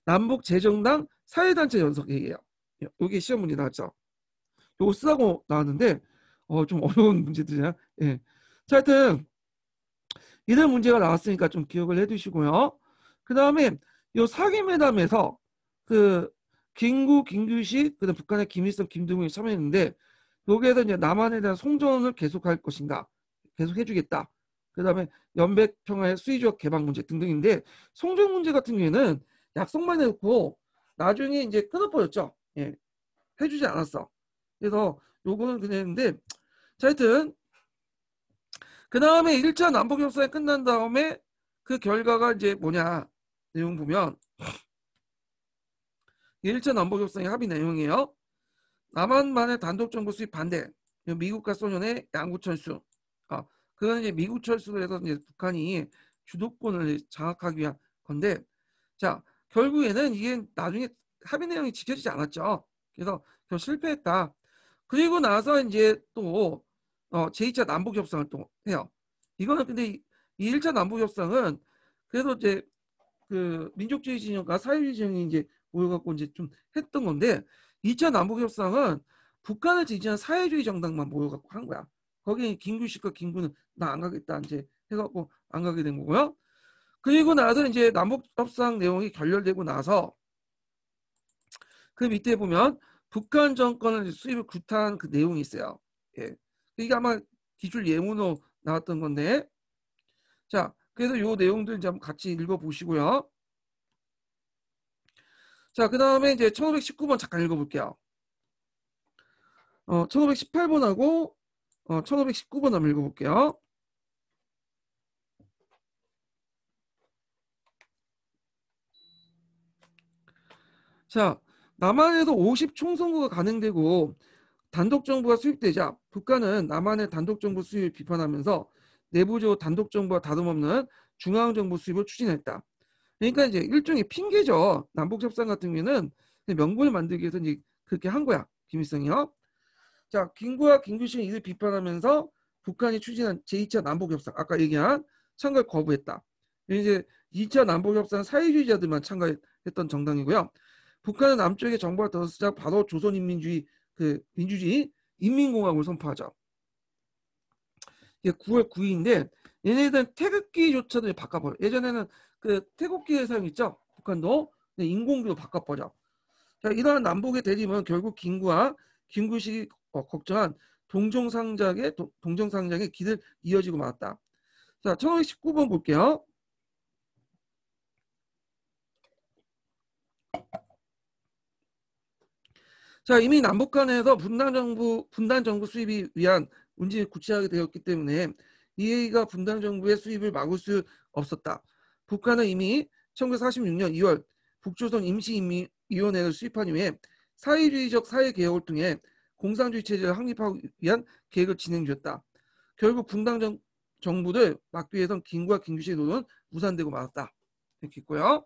남북재정당 사회단체 연석회의예요. 이게 시험 문제 나왔죠. 이거 쓰라고 나왔는데 좀 어려운 문제들이야. 예. 자, 하여튼 이런 문제가 나왔으니까 좀 기억을 해두시고요. 그 다음에 요 사기회담에서 그 김구, 김규식, 그다음 북한의 김일성, 김두봉이 참여했는데, 여기에서 이제 남한에 대한 송전을 계속할 것인가, 계속 해주겠다. 그 다음에 연백평화의 수의적 개방 문제 등등인데, 송전 문제 같은 경우에는 약속만 해놓고 나중에 이제 끊어버렸죠. 예, 해주지 않았어. 그래서 요거는 그냥 했는데, 자, 하여튼 그 다음에 1차 남북협상이 끝난 다음에 그 결과가 이제 뭐냐 내용 보면, 1차 남북협상의 합의 내용이에요. 남한만의 단독정부 수립 반대, 미국과 소련의 양구 철수. 그건 이제 미국 철수를 해서 이제 북한이 주도권을 장악하기 위한 건데, 자, 결국에는 이게 나중에 합의 내용이 지켜지지 않았죠. 그래서 결국 실패했다. 그리고 나서 이제 또 제2차 남북 협상을 또 해요. 이거는 근데 이 1차 남북 협상은 그래도 이제 그 민족주의 진영과 사회주의 진영이 이제 모여갖고 이제 좀 했던 건데, 2차 남북 협상은 북한을 지지한 사회주의 정당만 모여갖고 한 거야. 거기 김규식과 김구는 나 안 가겠다 이제 해갖고 안 가게 된 거고요. 그리고 나서 이제 남북 협상 내용이 결렬되고 나서 그 밑에 보면 북한 정권을 수입을 구타한 그 내용이 있어요. 예. 이게 아마 기출 예문으로 나왔던 건데, 자, 그래서 요 내용들 이제 한번 같이 읽어보시고요. 자, 그 다음에 이제 1519번 잠깐 읽어볼게요. 1518번하고 1519번 한번 읽어볼게요. 자, 남한에서 50 총선거가 가능되고 단독정부가 수립되자 북한은 남한의 단독정부 수립을 비판하면서 내부적으로 단독정부와 다름없는 중앙정부 수립을 추진했다. 그러니까 이제 일종의 핑계죠. 남북협상 같은 경우에는 명분을 만들기 위해서 이제 그렇게 한 거야. 김일성이요. 자, 김구와 김규식은 이를 비판하면서 북한이 추진한 제2차 남북협상, 아까 얘기한 참가를 거부했다. 이제 2차 남북협상 사회주의자들만 참가했던 정당이고요. 북한은 남쪽의 정부가 들어서자 바로 조선인민주의 민주주의 인민공화국을 선포하죠. 이게 9월 9일인데 얘네들은 태극기조차도 바꿔버려. 예전에는 그 태국기의 사용했죠. 북한도 인공기로 바꿔버려. 자, 이러한 남북의 대립은 결국 김구와 김구식이 걱정한 동정상장의 길을 이어지고 말았다. 자, 1519번 볼게요. 자, 이미 남북 간에서 분단 정부 수입이 위한 문제를 구체하게 되었기 때문에 이가 분단 정부의 수입을 막을 수 없었다. 북한은 이미 1946년 2월 북조선 임시인민위원회를 수립한 이후에 사회주의적 사회개혁을 통해 공산주의 체제를 확립하기 위한 계획을 진행 중이었다. 결국 분단 정부를 막기 위해선 김구와 김규식의 노력은 무산되고 말았다. 이렇게 있고요.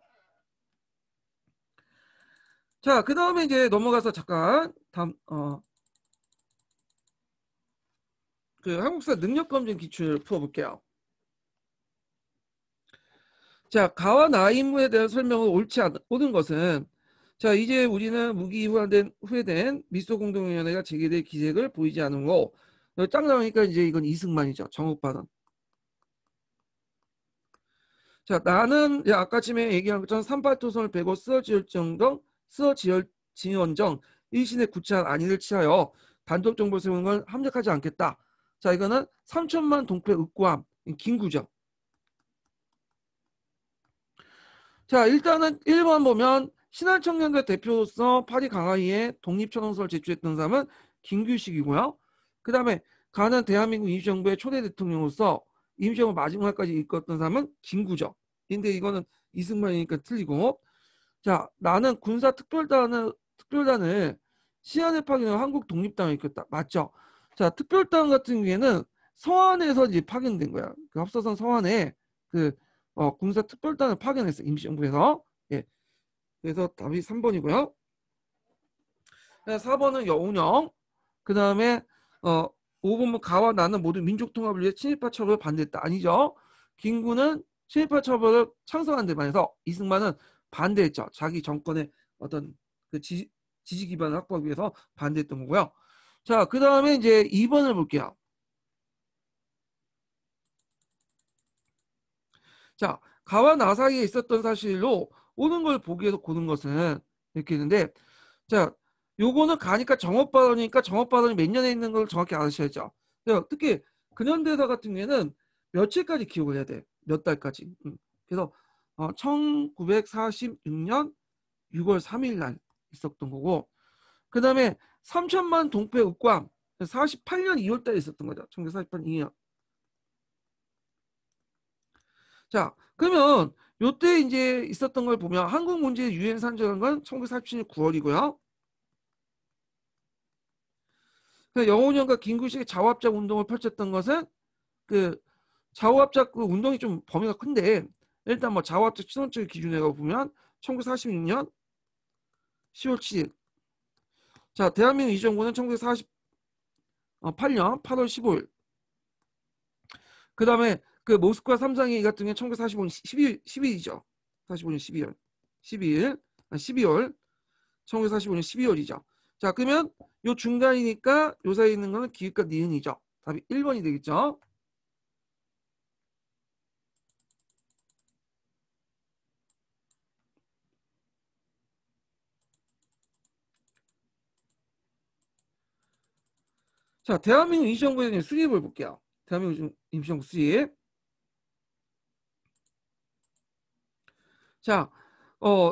자, 그 다음에 이제 넘어가서 잠깐 다음 그 한국사 능력검증 기출 풀어볼게요. 자, 가와 나 임무에 대한 설명은 옳지 않은 것은, 자, 이제 우리는 무기 후회된 미소 공동위원회가 제기될 기색을 보이지 않은 거. 딱 나오니까 이제 이건 이승만이죠. 정옥발언. 자, 나는 아까쯤에 얘기한 것처럼 38도선을 베고 쓰어지원정 일신의 구체한 안위를 취하여 단독 정부를 세우는 건 합력하지 않겠다. 자, 이거는 3천만 동포 읍고함 김구죠. 자, 일단은 1번 보면 신한 청년들 대표로서 파리 강화이에 독립천원서를 제출했던 사람은 김규식이고요. 그 다음에 가는 대한민국 임시정부의 초대 대통령으로서 임시정부 마지막까지 이끌었던 사람은 김구죠. 근데 이거는 이승만이니까 틀리고. 자, 나는 특별단을 시안에 파견한 한국 독립당을 이끌었다. 맞죠? 자, 특별단 같은 경우에는 서안에서 이제 파견된 거야. 그 합서선 서안에 그 군사 특별단을 파견했어. 임시정부에서. 예. 그래서 답이 3번이고요. 4번은 여운형. 그 다음에 5번은 가와 나는 모두 민족통합을 위해 친일파 처벌을 반대했다. 아니죠. 김구는 친일파 처벌을 찬성한 데 반해서 이승만은 반대했죠. 자기 정권의 어떤 그 지지 기반을 확보하기 위해서 반대했던 거고요. 자, 그 다음에 이제 2번을 볼게요. 자, 가와 나 사이에 있었던 사실로 오는 걸 보기 위해서 고는 것은 이렇게 있는데, 자, 요거는 가니까 정업발언이니까 정업발언이 몇 년에 있는 걸 정확히 아셔야죠. 특히 근현대사 같은 경우에는 며칠까지 기억을 해야 돼. 몇 달까지. 그래서 1946년 6월 3일 날 있었던 거고, 그 다음에 3천만 동포 읍광 48년 2월 달에 있었던 거죠. 1948년 2년. 자, 그러면 요때 이제 있었던 걸 보면 한국 문제의 유엔 산정한 건 1947년 9월이고요. 영호년과 김구식의 좌우합작 운동을 펼쳤던 것은 그 좌우합작 그 운동이 좀 범위가 큰데 일단 뭐 좌우합작 추론칙을 기준으로 보면 1946년 10월 7일. 자, 대한민국 이정부는 1948년 8월 15일. 그 다음에 그 모스크바 삼상회의 같은 경우는 1945년 12일이죠. 45년 12월. 12월. 1945년 12월이죠. 자, 그러면 요 중간이니까 요 사이에 있는 거는 기읍과 니은이죠. 답이 1번이 되겠죠. 자, 대한민국 임시정부에 대한 수립을 볼게요. 대한민국 임시정부 수립. 자,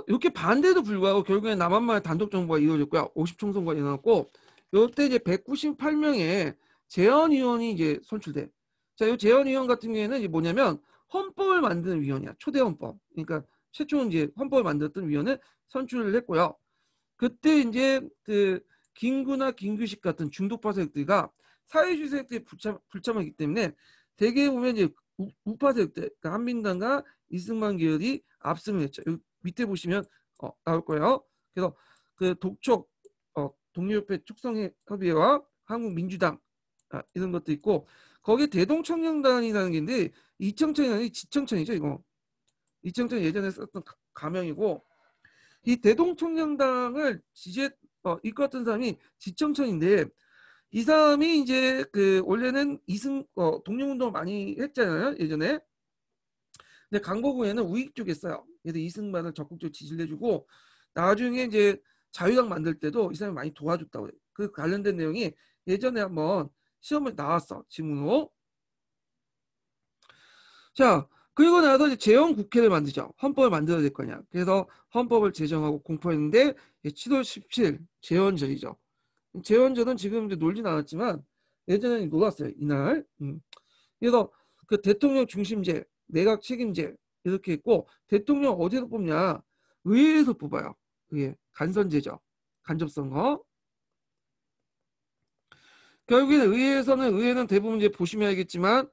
이렇게 반대도 불구하고 결국엔 남한만의 단독 정부가 이루어졌고요. 50총선거가 일어났고, 요때 이제 198명의 재헌위원이 이제 선출돼. 자, 이 재헌위원 같은 경우에는 이제 뭐냐면 헌법을 만드는 위원이야. 초대 헌법. 그러니까 최초 이제 헌법을 만들었던 위원을 선출을 했고요. 그때 이제 그 김구나 김규식 같은 중도파 세력들과 사회주의 세력들이 불참하기 때문에 대개 보면 이제 우파 세력들, 그러니까 한민당과 이승만 계열이 압승을 했죠. 여기 밑에 보시면 나올 거예요. 그래서 그 독촉 독립협회 축성협의회와 한국민주당 이런 것도 있고 거기에 대동청년단이라는 게 있는데 이청천이 지청천이죠. 이거 이청천 예전에 썼던 가명이고 이 대동청년당을 이끌었던 사람이 지청천인데 이 사람이 이제 그 원래는 독립운동을 많이 했잖아요 예전에. 근데 강보구에는 우익 쪽에 있어요. 그래서 이승만을 적극적으로 지지를 해주고 나중에 이제 자유당 만들 때도 이 사람이 많이 도와줬다고 해요. 그 관련된 내용이 예전에 한번 시험에 나왔어 지문으로. 자, 그리고 나서 이제 재헌국회를 만들죠. 헌법을 만들어야 될 거냐. 그래서 헌법을 제정하고 공포했는데 7월 17일 재헌절이죠. 재헌절은 지금 이제 놀진 않았지만 예전에는 놀았어요. 이날. 그래서 그 대통령 중심제, 내각 책임제 이렇게 있고 대통령 어디서 뽑냐? 의회에서 뽑아요. 의회. 간선제죠. 간접선거. 결국에는 의회는 대부분 이제 보시면 알겠지만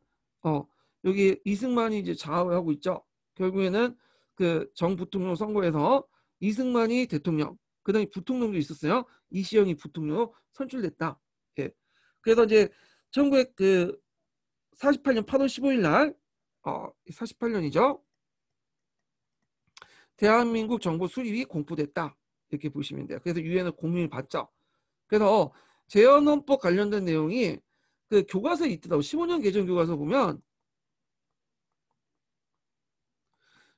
여기 이승만이 이제 좌우하고 있죠. 결국에는 그 정부통령 선거에서 이승만이 대통령, 그다음에 부통령도 있었어요. 이시영이 부통령으로 선출됐다. 예. 그래서 이제 1948년 8월 15일 날 48년이죠. 대한민국 정부 수립이 공포됐다. 이렇게 보시면 돼요. 그래서 유엔은 공민을 받죠. 그래서 재헌헌법 관련된 내용이 그 교과서에 있더라고. 15년 개정 교과서 보면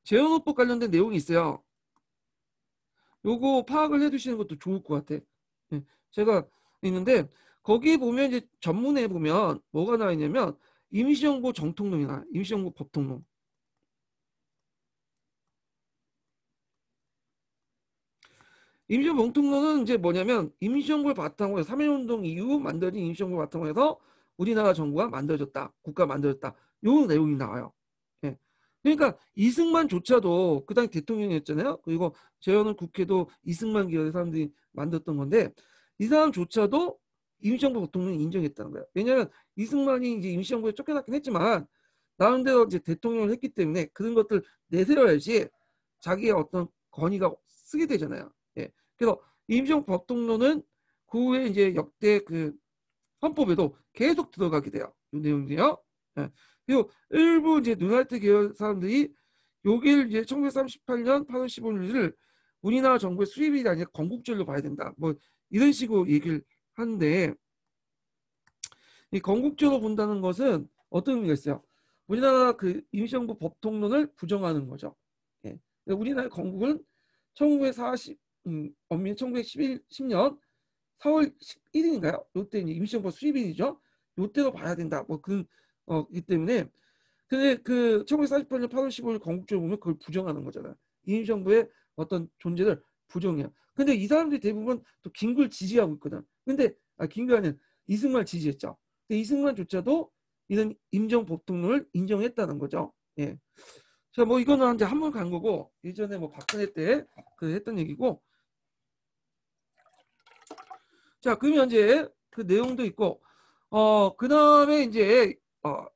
재헌헌법 관련된 내용이 있어요. 요거 파악을 해두시는 것도 좋을 것 같아. 예, 제가 있는데 거기 보면 이제 전문에 보면 뭐가 나와 있냐면 임시정부 정통론이나 임시정부 법통론. 임시정부 법통론은 이제 뭐냐면 임시정부를 바탕으로 해서 3.1운동 이후 만들어진 임시정부를 바탕으로 해서 우리나라 정부가 만들어졌다. 국가 만들어졌다. 요 내용이 나와요. 예. 그러니까 이승만조차도 그 당시 대통령이었잖아요. 그리고 재헌은 국회도 이승만 계열의 사람들이 만들었던 건데 이 사람조차도 임시정부 대통령이 인정했다는 거예요. 왜냐하면 이승만이 이제 임시정부에 쫓겨났긴 했지만 나름대로 이제 대통령을 했기 때문에 그런 것들 내세워야지 자기의 어떤 건의가 쓰게 되잖아요. 예. 그래서 임시정부 법통론은 그 후에 이제 역대 그 헌법에도 계속 들어가게 돼요. 이 내용이요. 예. 그리고 일부 이제 눈알트 계열 사람들이 여기를 이제 1938년 8월 15일을 우리나라 정부의 수립이 아니라 건국절로 봐야 된다. 뭐 이런 식으로 얘기를 하는데 이 건국절로 본다는 것은 어떤 의미가 있어요? 우리나라 그 임시정부 법통론을 부정하는 거죠. 예. 우리나라 건국은 1940 엄밀히 1910년 4월 11일인가요? 요때 이제 임시정부 수립일이죠. 요때로 봐야 된다. 뭐 이 때문에 근데 그 1948년 8월 15일 건국절 보면 그걸 부정하는 거잖아요. 임시정부의 어떤 존재를 부정해요. 근데 이 사람들이 대부분 또 김구를 지지하고 있거든. 근데 김구는 이승만을 지지했죠. 근데 이승만조차도 이런 임정법통론을 인정했다는 거죠. 예. 자, 뭐 이거는 이제 한번 간 거고 예전에 뭐 박근혜 때 그 했던 얘기고. 자, 그러면 이제 그 내용도 있고 그다음에 이제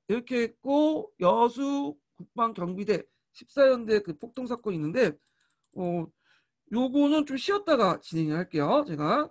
이렇게 했고 여수 국방경비대 14연대 그 폭동 사건이 있는데 요거는 좀 쉬었다가 진행을 할게요. 제가.